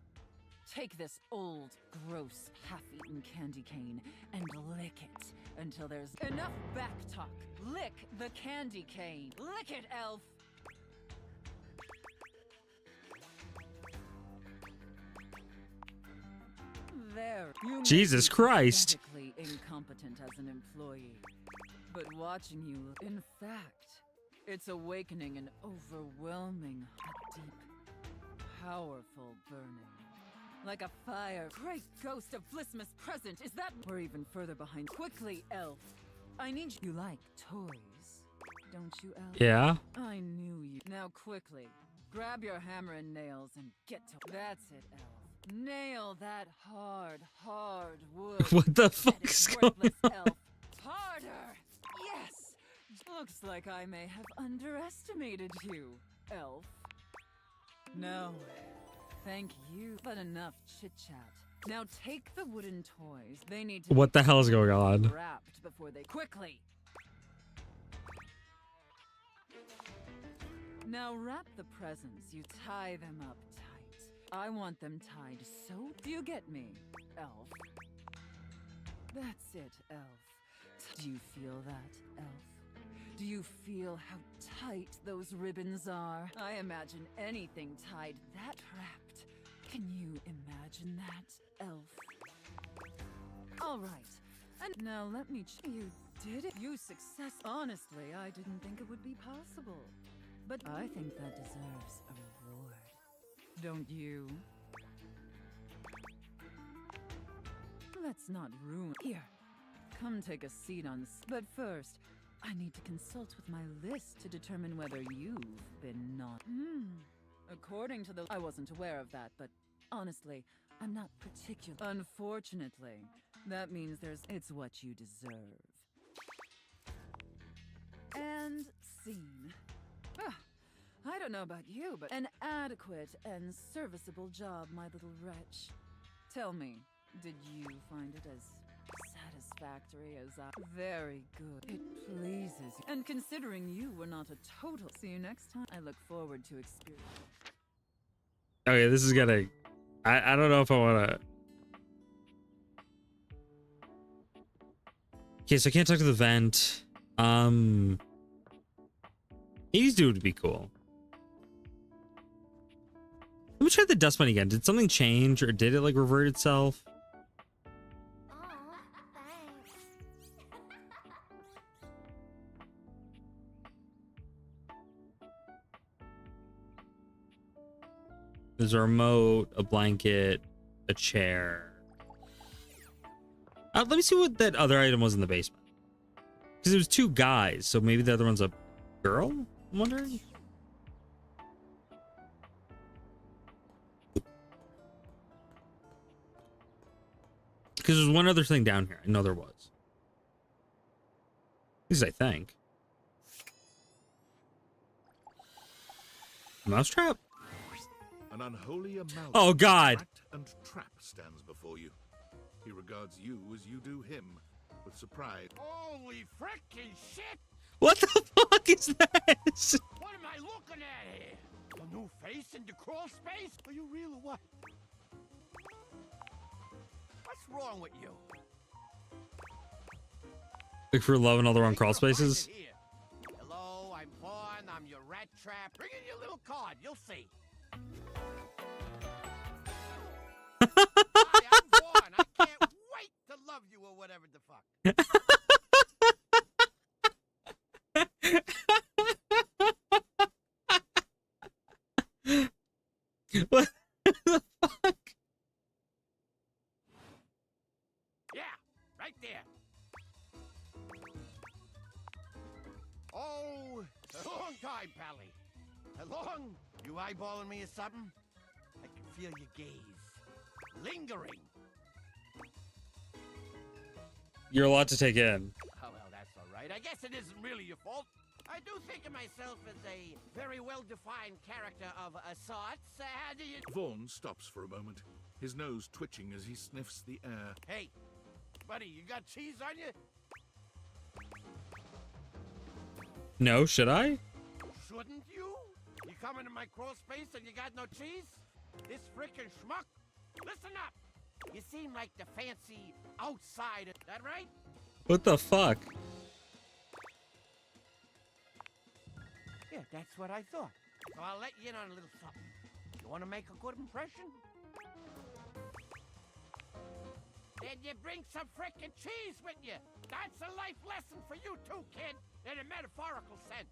Take this old, gross, half-eaten candy cane and lick it until there's enough backtalk. Lick the candy cane. Lick it, Elf. There. You Jesus Christ. Pathetically incompetent as an employee, but watching you, in fact, it's awakening an overwhelming, deep, powerful burning. Like a fire. Great ghost of Blissmas present. Is that? We're even further behind. Quickly, Elf. I need you. You like toys, don't you, Elf? Yeah. I knew you. Now quickly. Grab your hammer and nails and get to. That's it, elf. Nail that hard wood. What the fuck's going on? Elf. Harder! Yes! Looks like I may have underestimated you, elf. No, thank you. But enough chit-chat. Now take the wooden toys. They need to What be the hell is going on? wrapped before they quickly. Now wrap the presents. You tie them up tight. I want them tied so. Do you get me, elf? That's it, elf. Do you feel that, elf? Do you feel how tight those ribbons are? I imagine anything tied that wrapped. Can you imagine that, elf? All right. And now let me you did it. You success. Honestly, I didn't think it would be possible. But I think that deserves a reward. Don't you? Let's not ruin. Here. Come take a seat on. But first, I need to consult with my list to determine whether you've been not. According to the. I wasn't aware of that, but honestly, I'm not particular. Unfortunately, that means it's what you deserve. And scene. I don't know about you, but an adequate and serviceable job, my little wretch. Tell me, did you find it as satisfactory as I? Very good. It pleases you. And considering you were not a total. See you next time. I look forward to experience. Okay, this is gonna. I don't know if I wanna. Okay, so I can't talk to the vent. Hades dude would be cool. Let me try the dust bunny again. Did something change or did it like revert itself? There's a remote, a blanket, a chair. Let me see what that other item was in the basement. Because it was two guys, so maybe the other one's a girl? I'm wondering. Because there's one other thing down here. I know there was. At least I think. Mousetrap? An unholy amalgam Oh, God. of rat and trap stands before you. He regards you as you do him, with surprise. Holy frickin' shit! What the fuck is this? What am I looking at here? A new face in the crawl space? Are you real or what? What's wrong with you? Like for loving all the wrong crawl spaces? Hello, I'm Vaughn. I'm your rat trap. Bring in your little card. You'll see. Hi, I'm Vaughn. I can't wait to love you or whatever the fuck. What the fuck? Yeah, right there. Oh, a long time, Pally. A long? You eyeballing me or something? I can feel your gaze. Lingering. You're a lot to take in. Oh, well, that's all right. I guess it isn't really your fault. I do think of myself as a very well-defined character of a sorts. How do you... Vaughn stops for a moment, his nose twitching as he sniffs the air. Hey, buddy, you got cheese on you? No, should I? Shouldn't you? You come into my crawl space and you got no cheese? This frickin' schmuck? Listen up! You seem like the fancy outsider. That right? What the fuck? Yeah, that's what I thought. So I'll let you in on a little something. You want to make a good impression? Then you bring some frickin' cheese with you. That's a life lesson for you too, kid, in a metaphorical sense.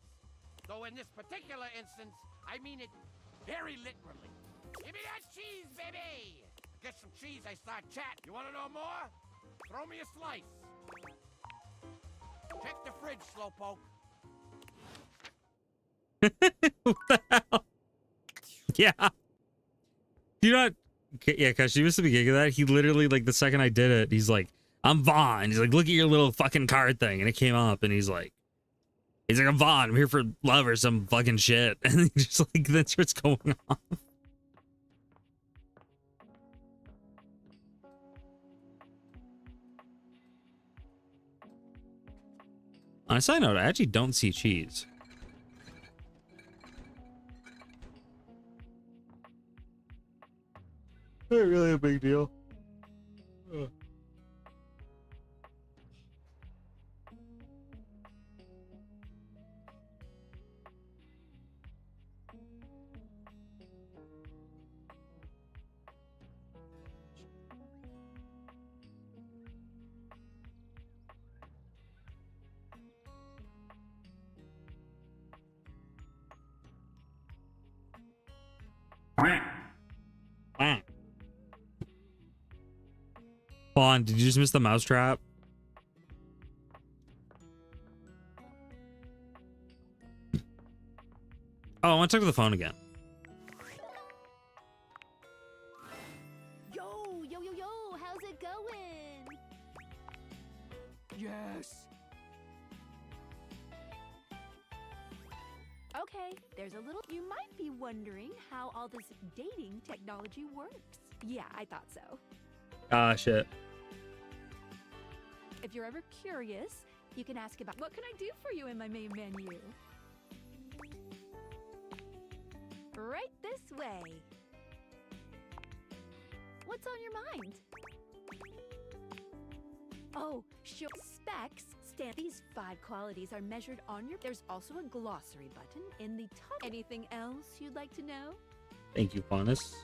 Though in this particular instance, I mean it very literally. Give me that cheese, baby! Get some cheese, I start chat. You want to know more? Throw me a slice. Check the fridge, slowpoke. What the hell? Yeah. Do you not? Yeah, because she was the beginning of that. He literally, like, the second I did it, he's like, I'm Vaughn. He's like, look at your little fucking card thing. And it came up, and he's like, I'm Vaughn. I'm here for love or some fucking shit. And he just, like, that's what's going on. On a side note, I actually don't see cheese. Not really a big deal. Ugh. Vaughn, did you just miss the mousetrap? Oh, I want to talk to the phone again. Yo, how's it going? Yes. Okay, there's a little. You might be wondering how all this dating technology works. Yeah, I thought so. Ah, shit. If you're ever curious, you can ask about what can I do for you in my main menu. Right this way. What's on your mind? Oh, sure. Specs stand. These 5 qualities are measured on your. There's also a glossary button in the top. Anything else you'd like to know? Thank you, Faunus.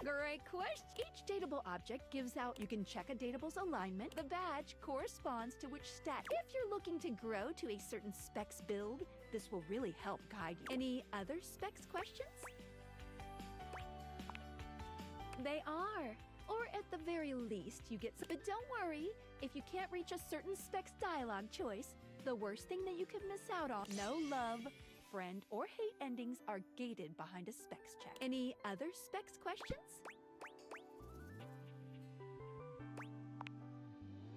Great question. Each dateable object gives out. You can check a dateable's alignment. The badge corresponds to which stat. If you're looking to grow to a certain specs build, this will really help guide you. Any other specs questions? They are. Or at the very least, you get some. But don't worry, if you can't reach a certain specs dialogue choice, the worst thing that you could miss out on. No love, friend, or hate endings are gated behind a specs check. Any other specs questions?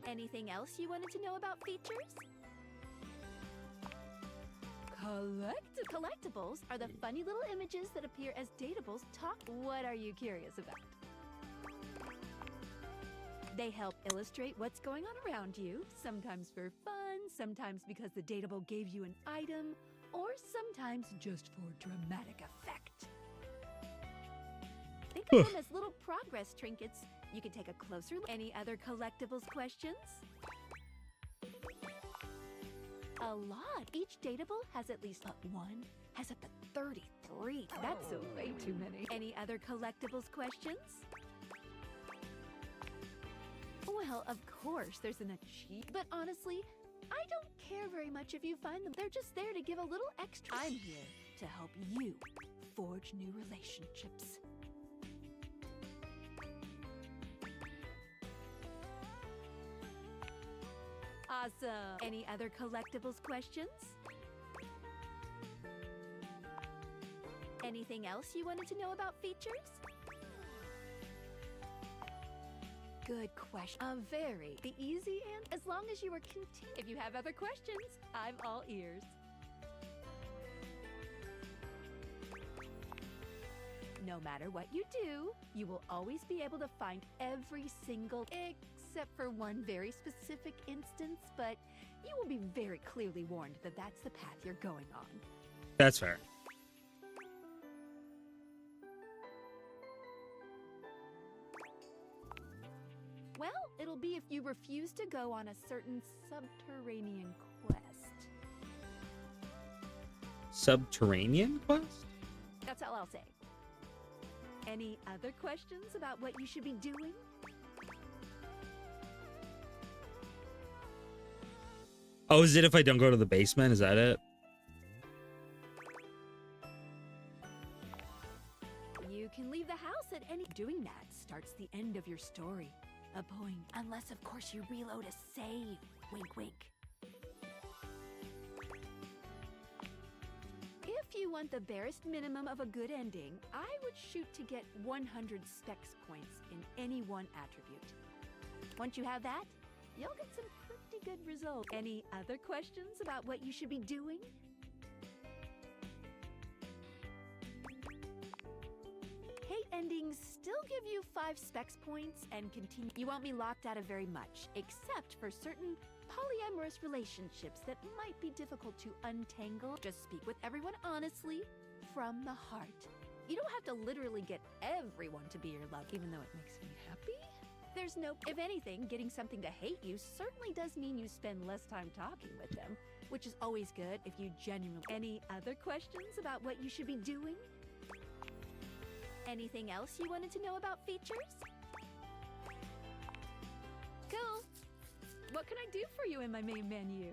Anything else you wanted to know about features? Collectibles are the funny little images that appear as dateables talk. What are you curious about? They help illustrate what's going on around you, sometimes for fun, sometimes because the dateable gave you an item, or sometimes just for dramatic effect. Think of them as little progress trinkets. You can take a closer look. Any other collectibles questions? A lot. Each dateable has at least one. Has up to 33. That's way too many. Any other collectibles questions? Well, of course, there's an achievement. But honestly, I don't care very much if you find them. They're just there to give a little extra. I'm here to help you forge new relationships. Awesome. Any other collectibles questions? Anything else you wanted to know about features? Good question. Very. The easy and as long as you are content. If you have other questions, I'm all ears. No matter what you do, you will always be able to find every single, except for one very specific instance, but you will be very clearly warned that that's the path you're going on. That's fair. Well, it'll be if you refuse to go on a certain subterranean quest. Subterranean quest? That's all I'll say. Any other questions about what you should be doing? Oh, is it if I don't go to the basement? Is that it? You can leave the house at any. Doing that starts the end of your story. A point. Unless, of course, you reload a save. Wink, wink. want the barest minimum of a good ending, I would shoot to get 100 specs points in any one attribute. Once you have that, you'll get some pretty good results. Any other questions about what you should be doing? Hate endings still give you 5 specs points and continue. You won't be locked out of very much, except for certain polyamorous relationships that might be difficult to untangle. Just speak with everyone honestly, from the heart. You don't have to literally get everyone to be your love, even though it makes me happy. There's no, if anything, getting something to hate you certainly does mean you spend less time talking with them, which is always good if you genuinely. Any other questions about what you should be doing? Anything else you wanted to know about features? Cool. What can I do for you in my main menu?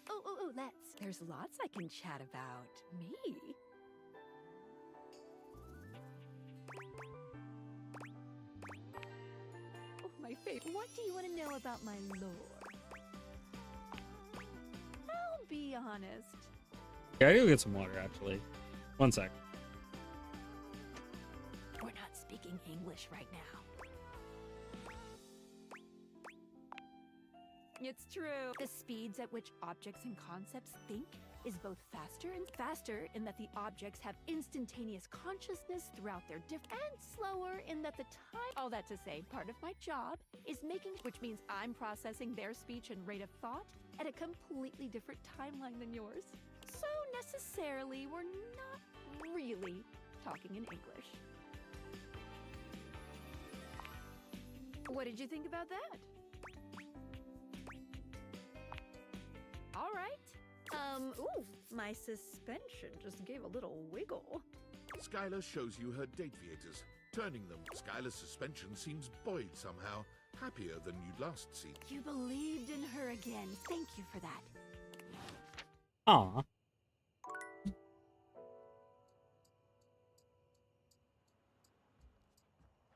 Oh, let's. There's lots I can chat about. Me? Oh, my favorite. What do you want to know about my lore? I'll be honest. Yeah, I need to get some water, actually. One sec. We're not speaking English right now. It's true. The speeds at which objects and concepts think is both faster in that the objects have instantaneous consciousness throughout their and slower in that the time. All that to say, part of my job is which means I'm processing their speech and rate of thought at a completely different timeline than yours. So necessarily, we're not really talking in English. What did you think about that? All right. Ooh, my suspension just gave a little wiggle. Skylar shows you her deviators, turning them. Skylar's suspension seems buoyed somehow, happier than you'd last seen. You believed in her again. Thank you for that. Aw.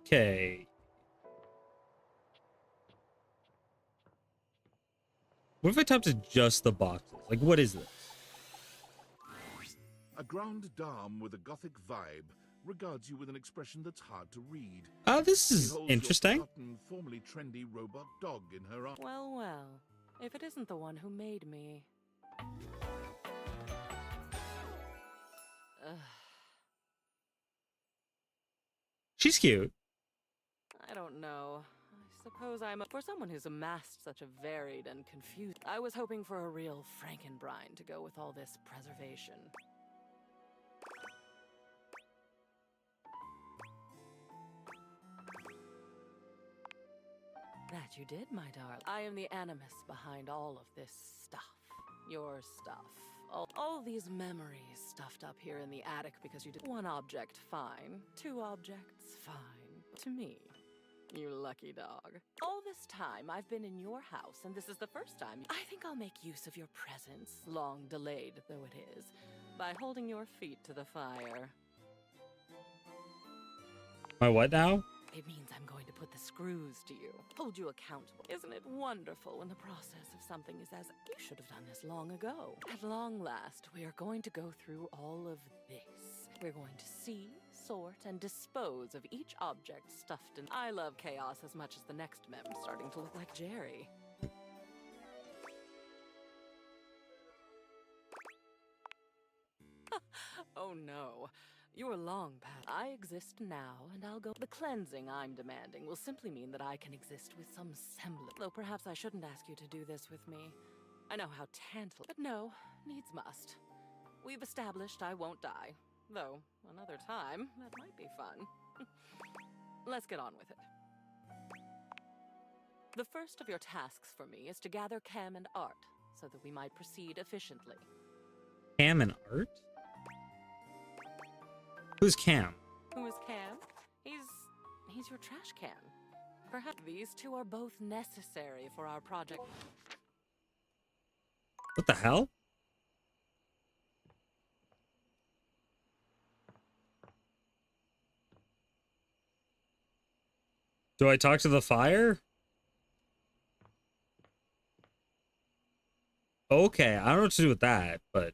Okay. What if I talk to just the boxes? Like, what is this? A grand dame with a gothic vibe regards you with an expression that's hard to read. Oh, this is She holds interesting. Your forgotten, formerly trendy robot dog in her arms. Well, well. If it isn't the one who made me. Ugh. She's cute. I don't know. I suppose for someone who's amassed such a varied and confused. I was hoping for a real Frankenbrine to go with all this preservation. That you did, my darling. I am the animus behind all of this stuff. Your stuff. All these memories stuffed up here in the attic because you did one object, fine. 2 objects, fine. But to me, you lucky dog. All this time I've been in your house, and this is the first time. I think I'll make use of your presence, long delayed though it is, by holding your feet to the fire. My what now? It means I'm going to put the screws to you, hold you accountable. Isn't it wonderful when the process of something is as you should have done this long ago? At long last, we are going to go through all of this. We're going to see, sort, and dispose of each object stuffed in. I love chaos as much as the next mem starting to look like Jerry. Oh no. You're long past. I exist now, and I'll go. The cleansing I'm demanding will simply mean that I can exist with some semblance. Though perhaps I shouldn't ask you to do this with me. I know how tantalizing. But no, needs must. We've established I won't die. Though, another time, that might be fun. Let's get on with it. The first of your tasks for me is to gather Cam and Art, so that we might proceed efficiently. Cam and Art? Who's Cam? Who is Cam? He's your trash can. Perhaps these 2 are both necessary for our project. What the hell? Do I talk to the fire? Okay, I don't know what to do with that, but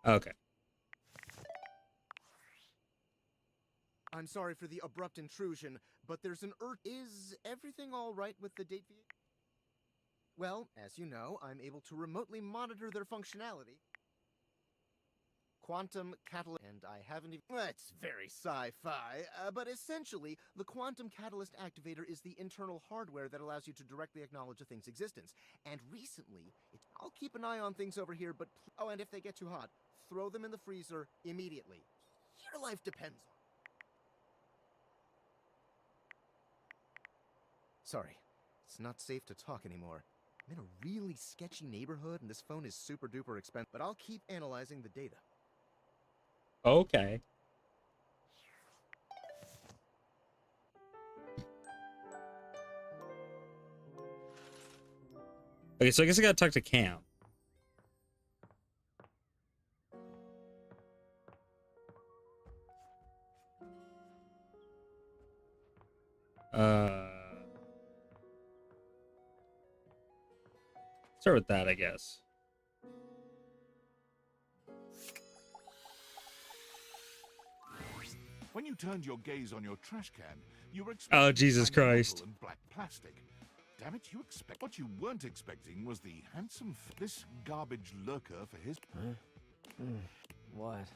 okay. I'm sorry for the abrupt intrusion, but there's an Is everything all right with the date? Well, as you know, I'm able to remotely monitor their functionality. Quantum catalyst, and I haven't even. That's very sci-fi, but essentially, the quantum catalyst activator is the internal hardware that allows you to directly acknowledge a thing's existence. And recently, I'll keep an eye on things over here, but oh, and if they get too hot, throw them in the freezer immediately. Your life depends on. Sorry, it's not safe to talk anymore. I'm in a really sketchy neighborhood, and this phone is super duper expensive. But I'll keep analyzing the data. Okay. Okay, so I guess I gotta talk to Cam. Start with that, I guess. When you turned your gaze on your trash can, you were Oh, expecting Jesus shiny metal Christ. and black plastic. Damn it, what you weren't expecting was the handsome this garbage lurker for his. Huh? What?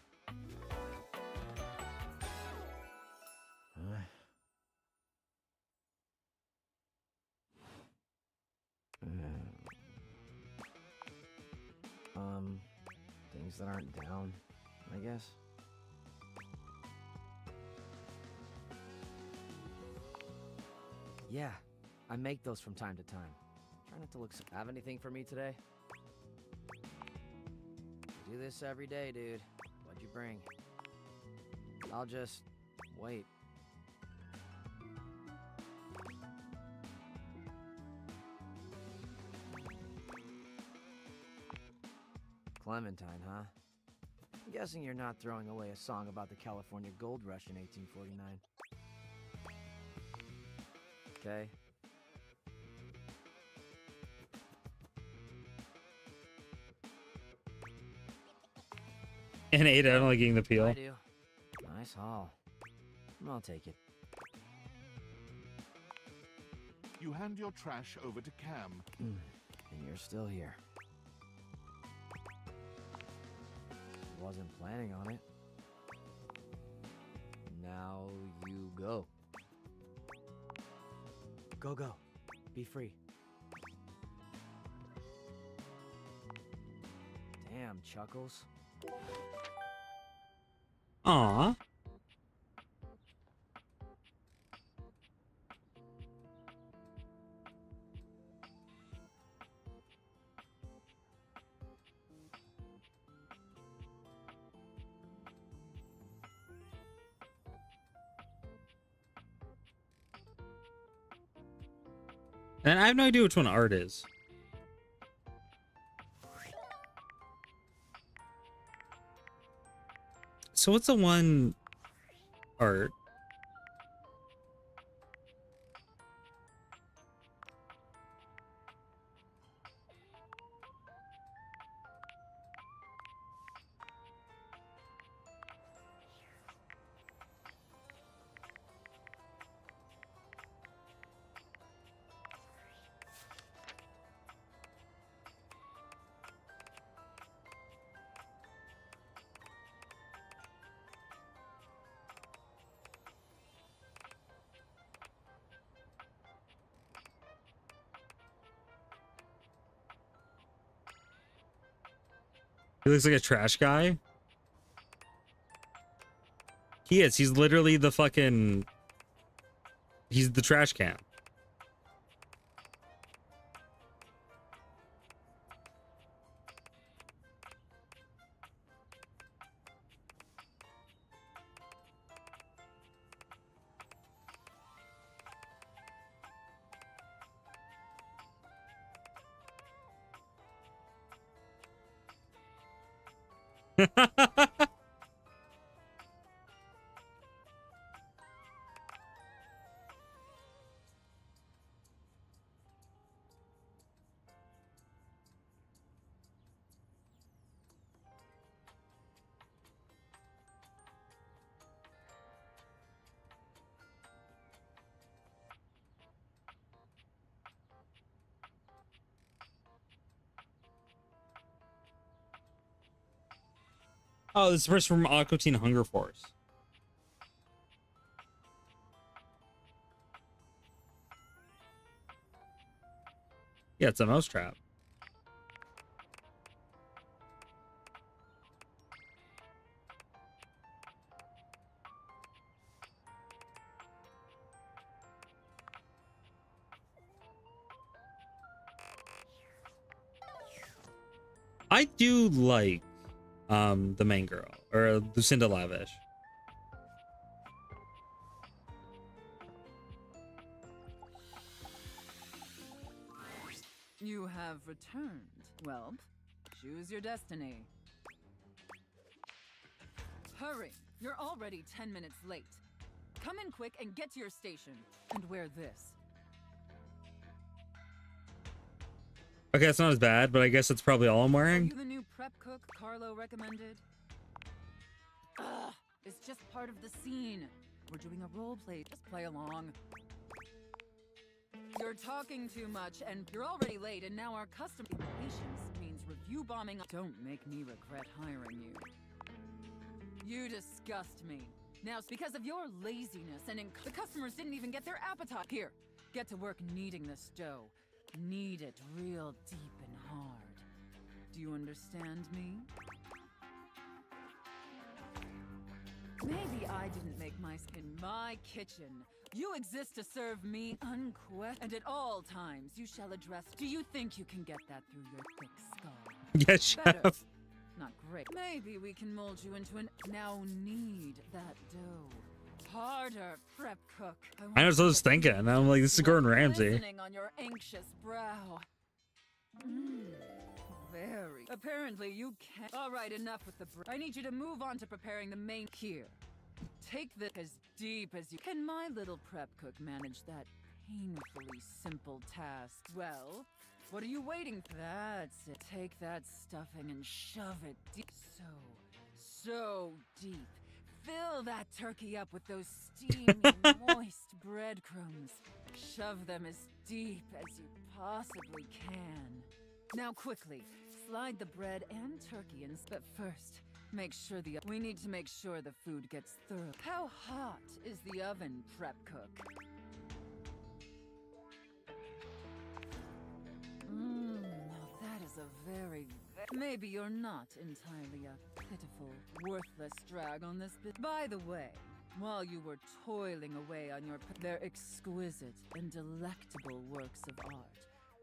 Huh? Things that aren't down, I guess. Yeah, I make those from time to time. Try not to look so... Have anything for me today? Do this every day, dude. What'd you bring? I'll just... wait. Clementine, huh? I'm guessing you're not throwing away a song about the California Gold Rush in 1849. Okay. And Ada only getting the peel. I do. Nice haul. I'll take it. You hand your trash over to Cam. And you're still here. Wasn't planning on it. Now you go. Go, go. Be free. Damn, Chuckles. Aww. And I have no idea which one art is. So what's the one art? He looks like a trash guy. He is. He's literally the fucking... He's the trash can. Oh, this is the person from Aqua Teen Hunger Force. Yeah, it's a mousetrap. I do like the main girl, or Lucinda Lavish. You have returned. Well, choose your destiny. Hurry! You're already 10 minutes late. Come in quick and get to your station. And wear this. Okay, it's not as bad, but I guess that's probably all I'm Are wearing. you the new prep cook Carlo recommended? Ugh, it's just part of the scene. We're doing a role play. Just play along. You're talking too much, and you're already late, and now our custom impatience means review bombing. Don't make me regret hiring you. You disgust me. Now, because of your laziness and the customers didn't even get their appetite. Here, get to work kneading this dough. Knead it real deep and hard. Do you understand me? Maybe I didn't make my skin my kitchen. You exist to serve me unquestioned, and at all times you shall address. Do you think you can get that through your thick skull? Yes, Chef. Better. Not great. Maybe we can mold you into an. Now knead that dough. Harder, prep cook. I know what I was thinking. I'm like, this is Gordon Ramsay. Glistening on your anxious brow. Very. Apparently you can't. All right, enough with the. I need you to move on to preparing the main here. Take this as deep as you can. My little prep cook manage that painfully simple task. Well, what are you waiting for? That's it. Take that stuffing and shove it deep. So deep. Fill that turkey up with those steamy, moist breadcrumbs. Shove them as deep as you possibly can. Now quickly, slide the bread and turkey in. But first, make sure we need to make sure the food gets thorough. How hot is the oven, prep cook? Now that is a very... Maybe you're not entirely a pitiful, worthless drag on this bit. By the way, while you were toiling away on your... They're exquisite and delectable works of art.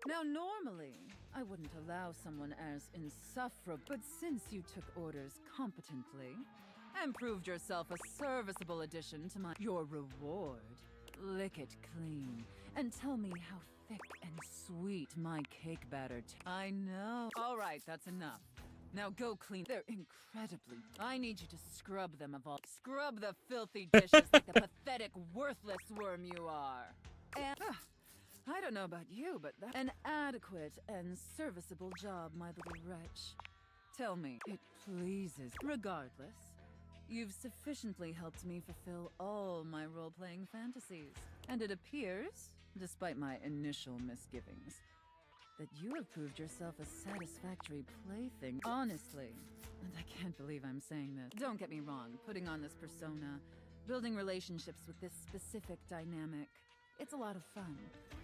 Now, normally, I wouldn't allow someone as insufferable, but since you took orders competently and proved yourself a serviceable addition to your reward, lick it clean and tell me how thick and sweet my cake batter I know. All right, that's enough. Now go clean. They're incredibly... I need you to scrub them of all... Scrub the filthy dishes like the pathetic, worthless worm you are. And... I don't know about you, but that's an adequate and serviceable job, my little wretch. Tell me, it pleases. Regardless, you've sufficiently helped me fulfill all my role-playing fantasies. And it appears, despite my initial misgivings, that you have proved yourself a satisfactory plaything. Honestly, and I can't believe I'm saying this. Don't get me wrong, putting on this persona, building relationships with this specific dynamic, it's a lot of fun.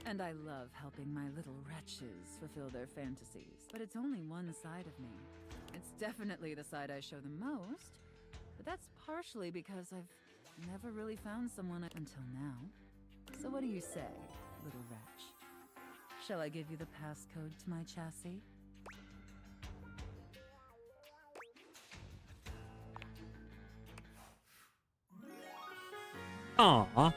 And I love helping my little wretches fulfill their fantasies. But it's only one side of me. It's definitely the side I show the most. But that's partially because I've never really found someone until now. So what do you say, little wretch? Shall I give you the passcode to my chassis? Aww.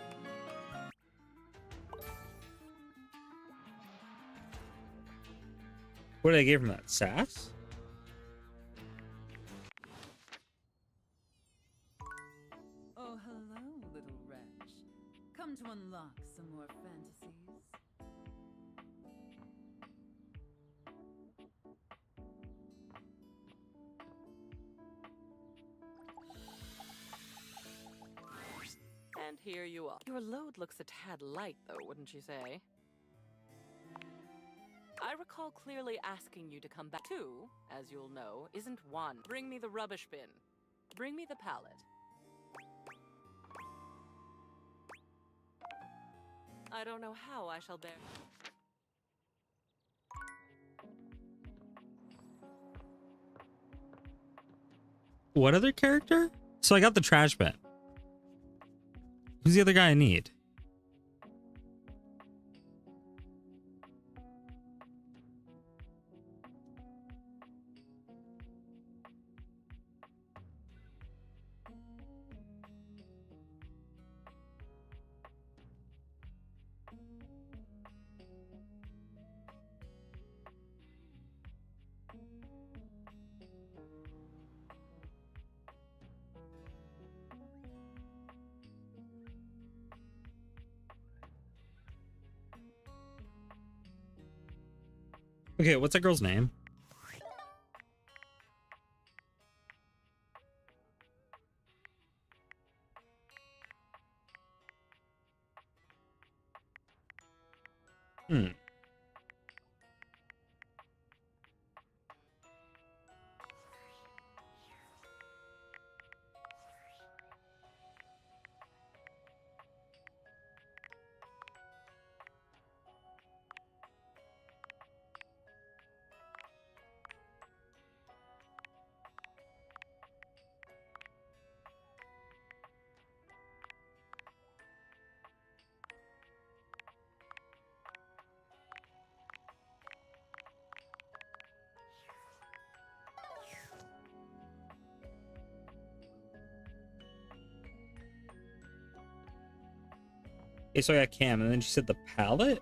What did I get from that? Sass? Oh, hello, little wretch. Come to unlock some more fantasies. And here you are. Your load looks a tad light, though, wouldn't you say? I recall clearly asking you to come back. Two, as you'll know, isn't one. Bring me the rubbish bin. Bring me the palette. I don't know how I shall bear. What other character? So I got the trash bin. Who's the other guy I need? Okay, what's that girl's name? Hmm. Okay, so I got Cam, and then she said the palette?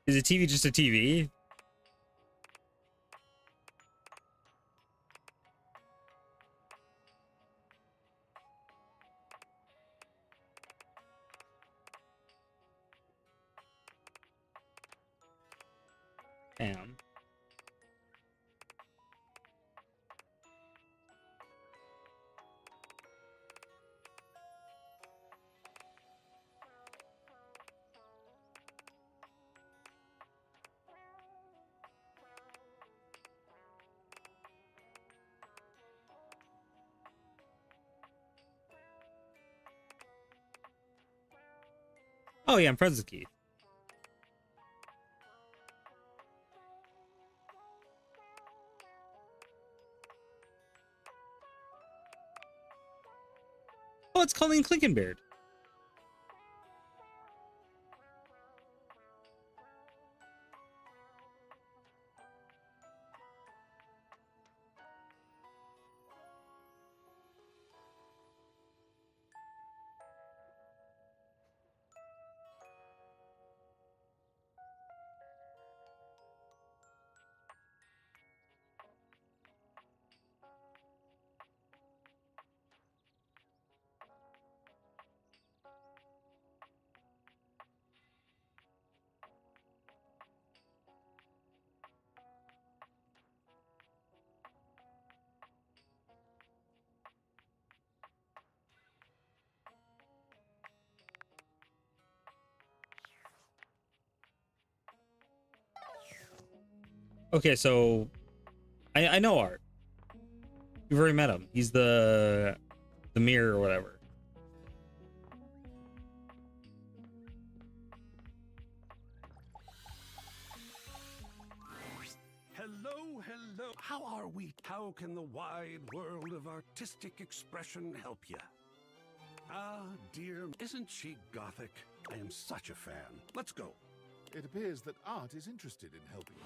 Is a TV just a TV? Damn. Oh yeah, I'm friends with Keith. Oh, it's Colleen Clinkenbeard. Okay, so I know Art. You've already met him. He's the mirror or whatever. Hello, hello. How are we? How can the wide world of artistic expression help you? Ah, dear, isn't she gothic? I am such a fan. Let's go. It appears that Art is interested in helping you.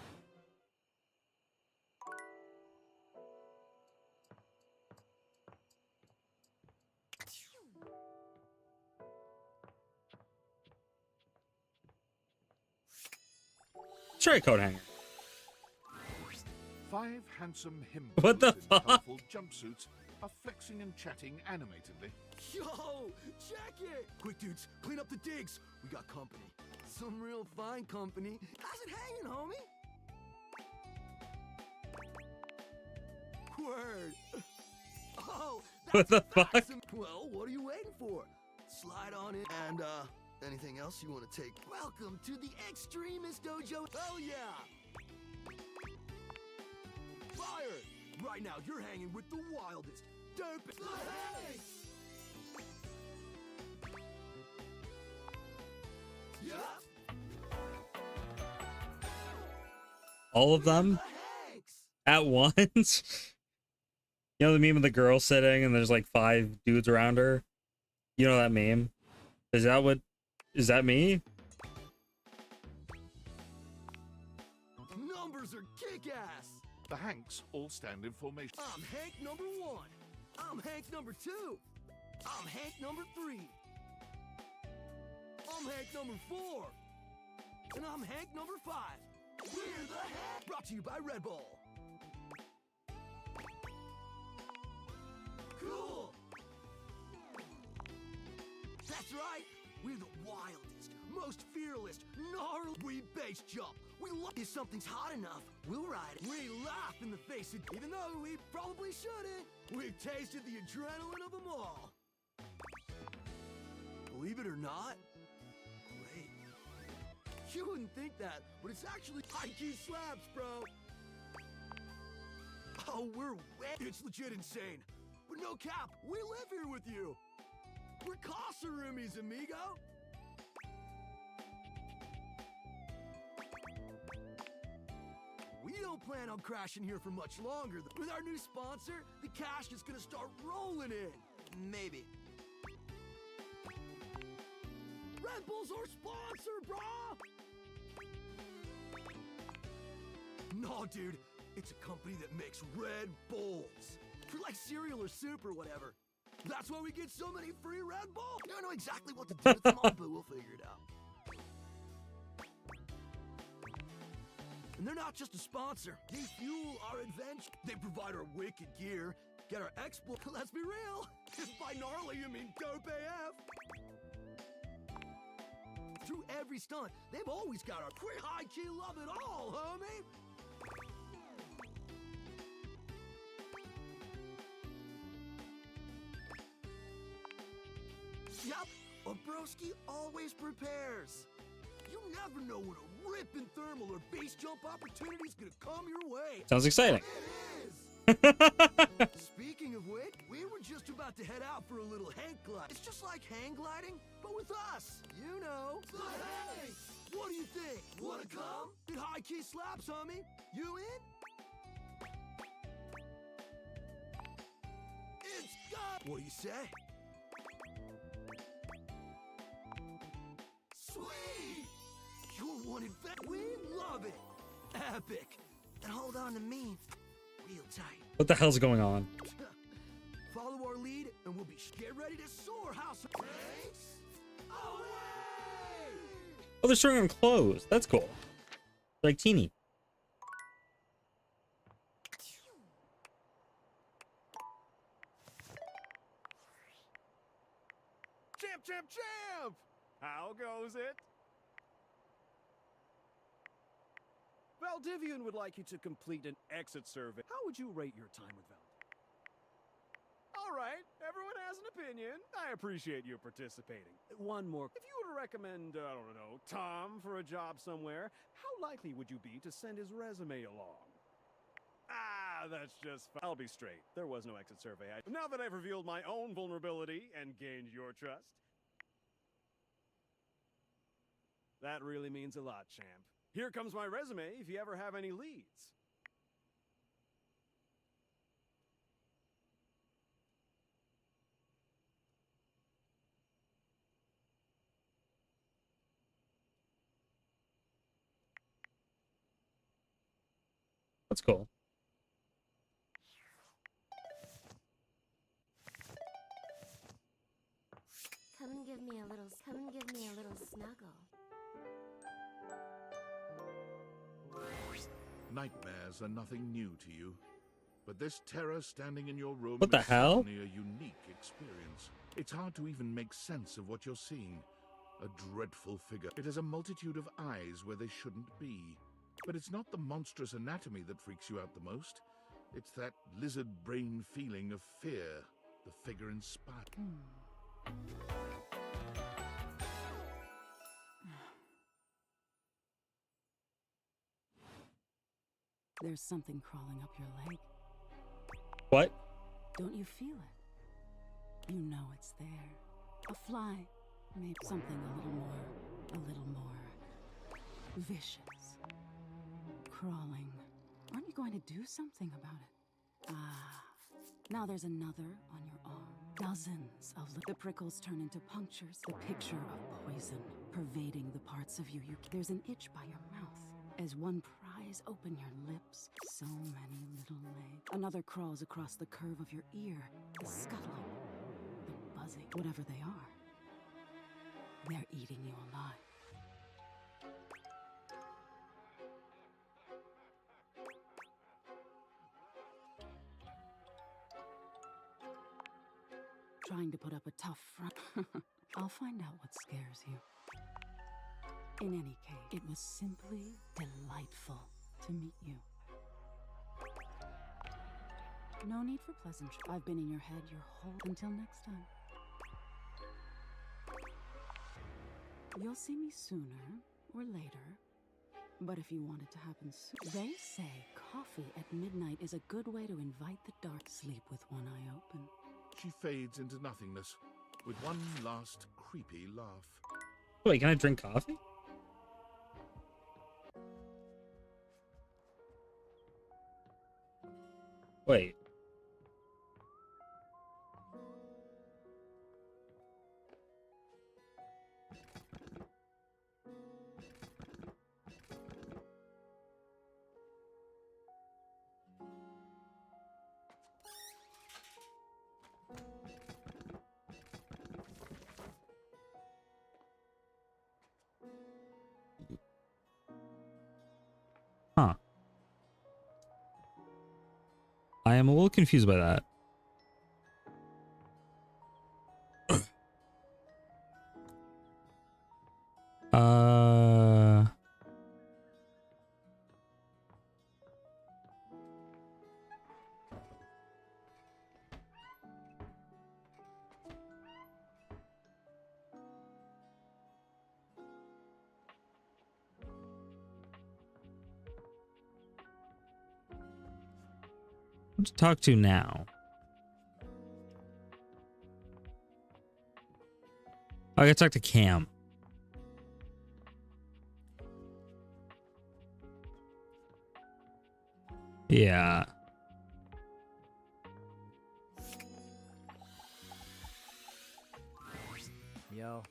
Try a coat hanger. 5 handsome him What the in fuck? colorful jumpsuits are flexing and chatting animatedly. Yo, check it! Quick, dudes, clean up the digs. We got company. Some real fine company. How's it hanging, homie? Word. Oh, What the fuck? Well, what are you waiting for? Slide on in. And, anything else you want to take? Welcome to the Extremist Dojo. Hell yeah! Fire! Right now, you're hanging with the wildest, dopest. Yup. All of them at once. You know the meme of the girl sitting and there's like 5 dudes around her? You know that meme? Is that me? Numbers are kick-ass. The Hanks all stand in formation. I'm Hank number 1. I'm Hank number 2. I'm Hank number 3. I'm Hank number 4. And I'm Hank number 5. We're the Hank. Brought to you by Red Bull. Cool. That's right. We're the wildest, most fearless, gnarly base jump. We love. If something's hot enough, we'll ride it. We laugh in the face of, even though we probably shouldn't. We've tasted the adrenaline of them all. Believe it or not, great. You wouldn't think that, but it's actually high-key slaps, bro. Oh, we're wet. It's legit insane. But no cap, we live here with you. We're Casa roomies, amigo. We don't plan on crashing here for much longer. With our new sponsor, the cash is gonna start rolling in. Maybe. Red Bull's our sponsor, brah! No, dude. It's a company that makes Red Bulls. For like cereal or soup or whatever. That's why we get so many free Red Bull. I don't know exactly what to do with them all, but we'll figure it out. And they're not just a sponsor. They fuel our adventure. They provide our wicked gear, get our exploit. Let's be real. If by gnarly you mean dope AF. Through every stunt, they've always got our quick high-key love it all, homie. Yup, a broski always prepares. You never know when a ripping thermal or base jump opportunity's gonna come your way. Sounds exciting. It is. Speaking of which, we were just about to head out for a little hang glide. It's just like hang gliding, but with us. You know. Hey! What do you think? Wanna come? It high-key slaps, homie. You in? It's got. What do you say? Sweet! You're one in we love it! Epic! And hold on to me real tight. What the hell's going on? Follow our lead and we'll be get ready to soar, house race! Away! Oh, they're showing on clothes. That's cool. Like teeny. Champ, champ, champ! How goes it? Valdivian would like you to complete an exit survey. How would you rate your time with Val? All right, everyone has an opinion. I appreciate you participating. One more. If you were to recommend, I don't know, Tom for a job somewhere, how likely would you be to send his resume along? Ah, that's just fine. I'll be straight. There was no exit survey. Now that I've revealed my own vulnerability and gained your trust, that really means a lot, champ. Here comes my resume if you ever have any leads. That's cool. Come and give me a little snuggle. Nightmares are nothing new to you. But this terror standing in your room What the is hell? certainly a unique experience. It's hard to even make sense of what you're seeing. A dreadful figure. It has a multitude of eyes where they shouldn't be. But it's not the monstrous anatomy that freaks you out the most. It's that lizard brain feeling of fear the figure inspired. There's something crawling up your leg. What? Don't you feel it? You know it's there. A fly. Maybe something a little more vicious. Crawling. Aren't you going to do something about it? Ah. Now there's another on your arm. Dozens of the prickles turn into punctures. The picture of poison pervading the parts of you. There's an itch by your mouth. As one pries open your lips, so many little legs. Another crawls across the curve of your ear. The scuttling, the buzzing, whatever they are. They're eating you alive. Trying to put up a tough front. I'll find out what scares you. In any case, it was simply delightful to meet you. No need for pleasantry. I've been in your head your whole... Until next time. You'll see me sooner or later. But if you want it to happen soon... They say coffee at midnight is a good way to invite the dark. Sleep with one eye open. She fades into nothingness with one last creepy laugh. Wait, can I drink coffee? Wait. Huh. I am a little confused by that. Who to talk to now? I gotta talk to Cam. Yeah. Yo.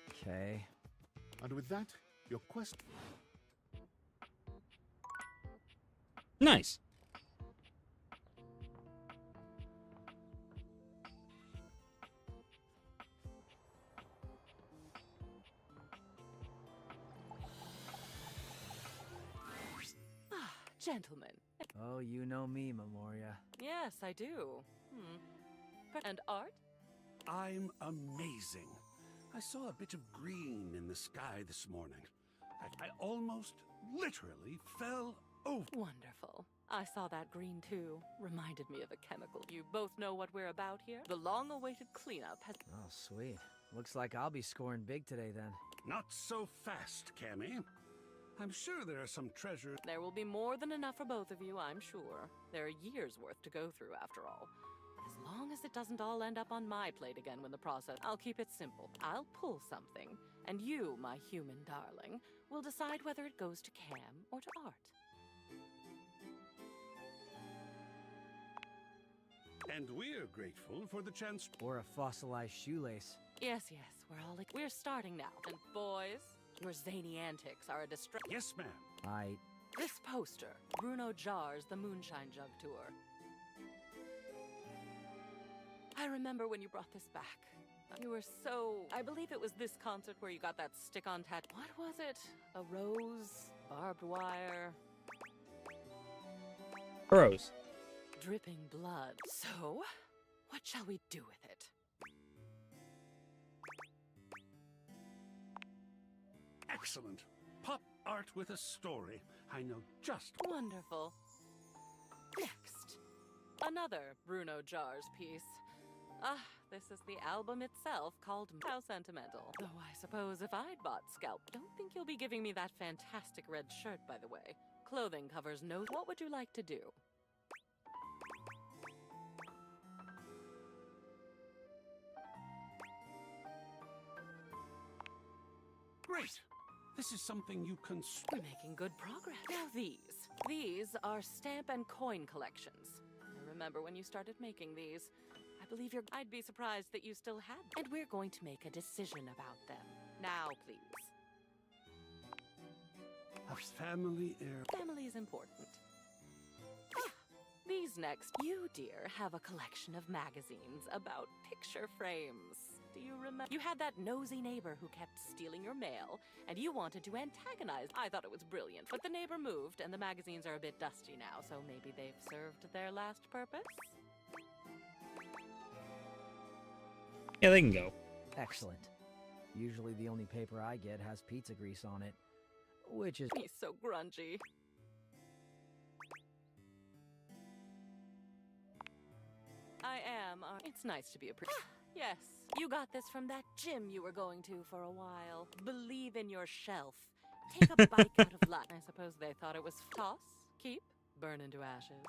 Okay. And with that, your quest... Nice. Gentlemen. Oh, you know me, Memoria. Yes, I do. And art? I'm amazing. I saw a bit of green in the sky this morning. I almost, literally fell over. Wonderful. I saw that green too. Reminded me of a chemical. You both know what we're about here? The long-awaited cleanup has... Oh, sweet. Looks like I'll be scoring big today then. Not so fast, Cammy. I'm sure there are some treasures. There will be more than enough for both of you, I'm sure. There are years worth to go through after all. As long as it doesn't all end up on my plate again when the process... I'll keep it simple. I'll pull something, and you, my human darling, will decide whether it goes to Cam or to Art. And we're grateful for the chance... Or a fossilized shoelace. Yes, we're starting now. And boys, your zany antics are a Yes, ma'am. This poster, Bruno Jar's The Moonshine Jug Tour. I remember when you brought this back. You were so... I believe it was this concert where you got that stick-on tattoo. What was it? A rose? Barbed wire? Burrows. Dripping blood. So, what shall we do with it? Excellent. Pop art with a story. I know just... Wonderful. Next, another Bruno Jars piece. Ah, this is the album itself called How Sentimental. Though I suppose if I'd bought Scalp, don't think you'll be giving me that fantastic red shirt, by the way. Clothing covers no... What would you like to do? Great. This is something you can... We're making good progress. Now these are stamp and coin collections. I remember when you started making these. I believe I'd be surprised that you still had them. And we're going to make a decision about them. Now, please. A family heir... Family is important. Ah, these next. You, dear, have a collection of magazines about picture frames. Do you remember? You had that nosy neighbor who kept stealing your mail, and you wanted to antagonize. I thought it was brilliant, but the neighbor moved, and the magazines are a bit dusty now, so maybe they've served their last purpose? Yeah, they can go. Excellent. Usually the only paper I get has pizza grease on it, which is... He's so grungy. I am. It's nice to be Yes, you got this from that gym you were going to for a while. Believe in your shelf. Take a bite out of life. I suppose they thought it was toss, keep, burn into ashes.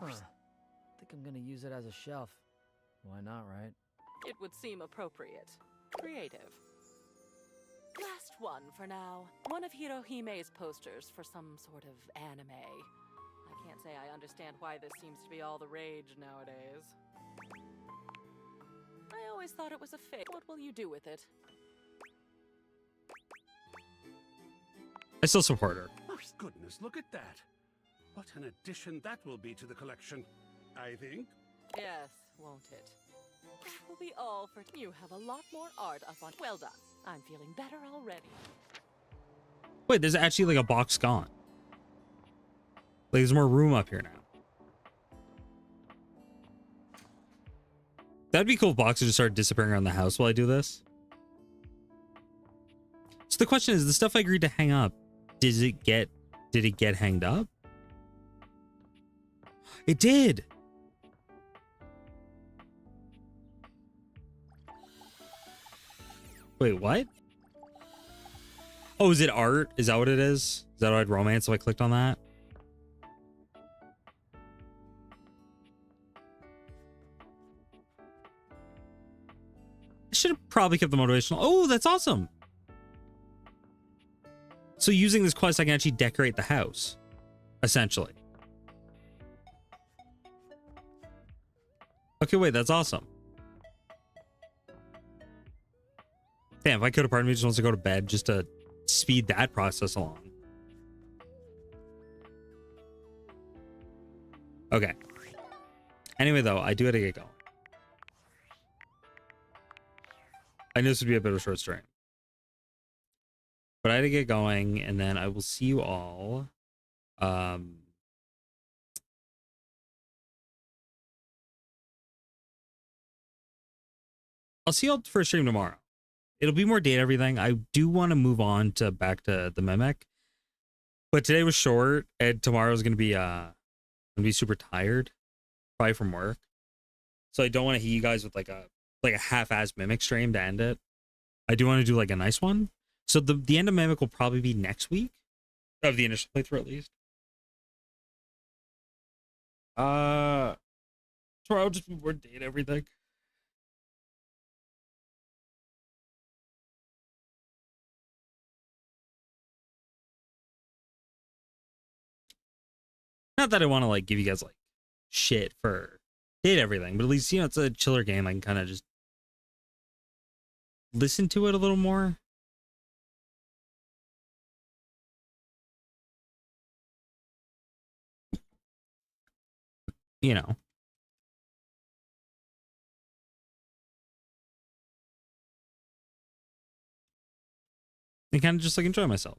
Huh. Think I'm gonna use it as a shelf. Why not, right? It would seem appropriate. Creative. Last one for now. One of Hirohime's posters for some sort of anime. I can't say I understand why this seems to be all the rage nowadays. I always thought it was a fake. What will you do with it? I still support her. Oh, goodness, look at that. What an addition that will be to the collection, I think. Yes, won't it? That will be all for... You have a lot more art up on... Well done. I'm feeling better already. Wait, there's actually like a box gone. Like, there's more room up here now. That'd be cool if boxes just start disappearing around the house while I do this. So the question is, the stuff I agreed to hang up, did it get hanged up? It did. Wait, what? Oh, is it art? Is that what it is? Is that what I'd romance if I clicked on that? I should have probably kept the motivational. Oh, that's awesome. So using this quest, I can actually decorate the house, essentially. Okay, wait, that's awesome. Damn, if I could have, part of me just wants to go to bed just to speed that process along. Okay. Anyway, though, I do have to get going. I knew this would be a bit of a short stream. But I had to get going, and then I will see you all. I'll see you all for a stream tomorrow. It'll be more date everything. I do want to move on to back to the Mimic. But today was short, and tomorrow's gonna be super tired. Probably from work. So I don't want to hit you guys with like a half-ass Mimic stream to end it. I do want to do like a nice one. So the end of Mimic will probably be next week. Of the initial playthrough, at least. Tomorrow will just be more date everything. Not that I want to like give you guys like shit for date everything, but at least, you know, it's a chiller game. I can kind of just listen to it a little more. You know. And kind of just like enjoy myself.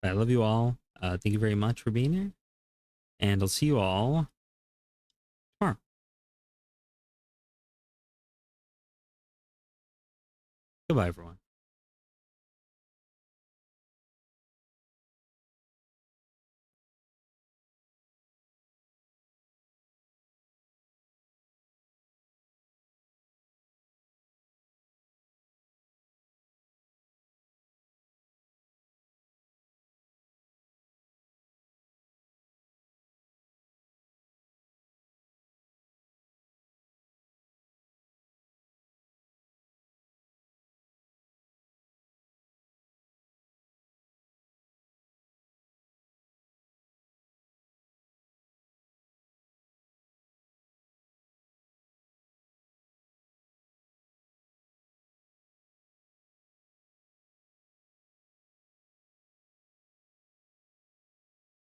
I love you all. Thank you very much for being here. And I'll see you all tomorrow. Goodbye, everyone.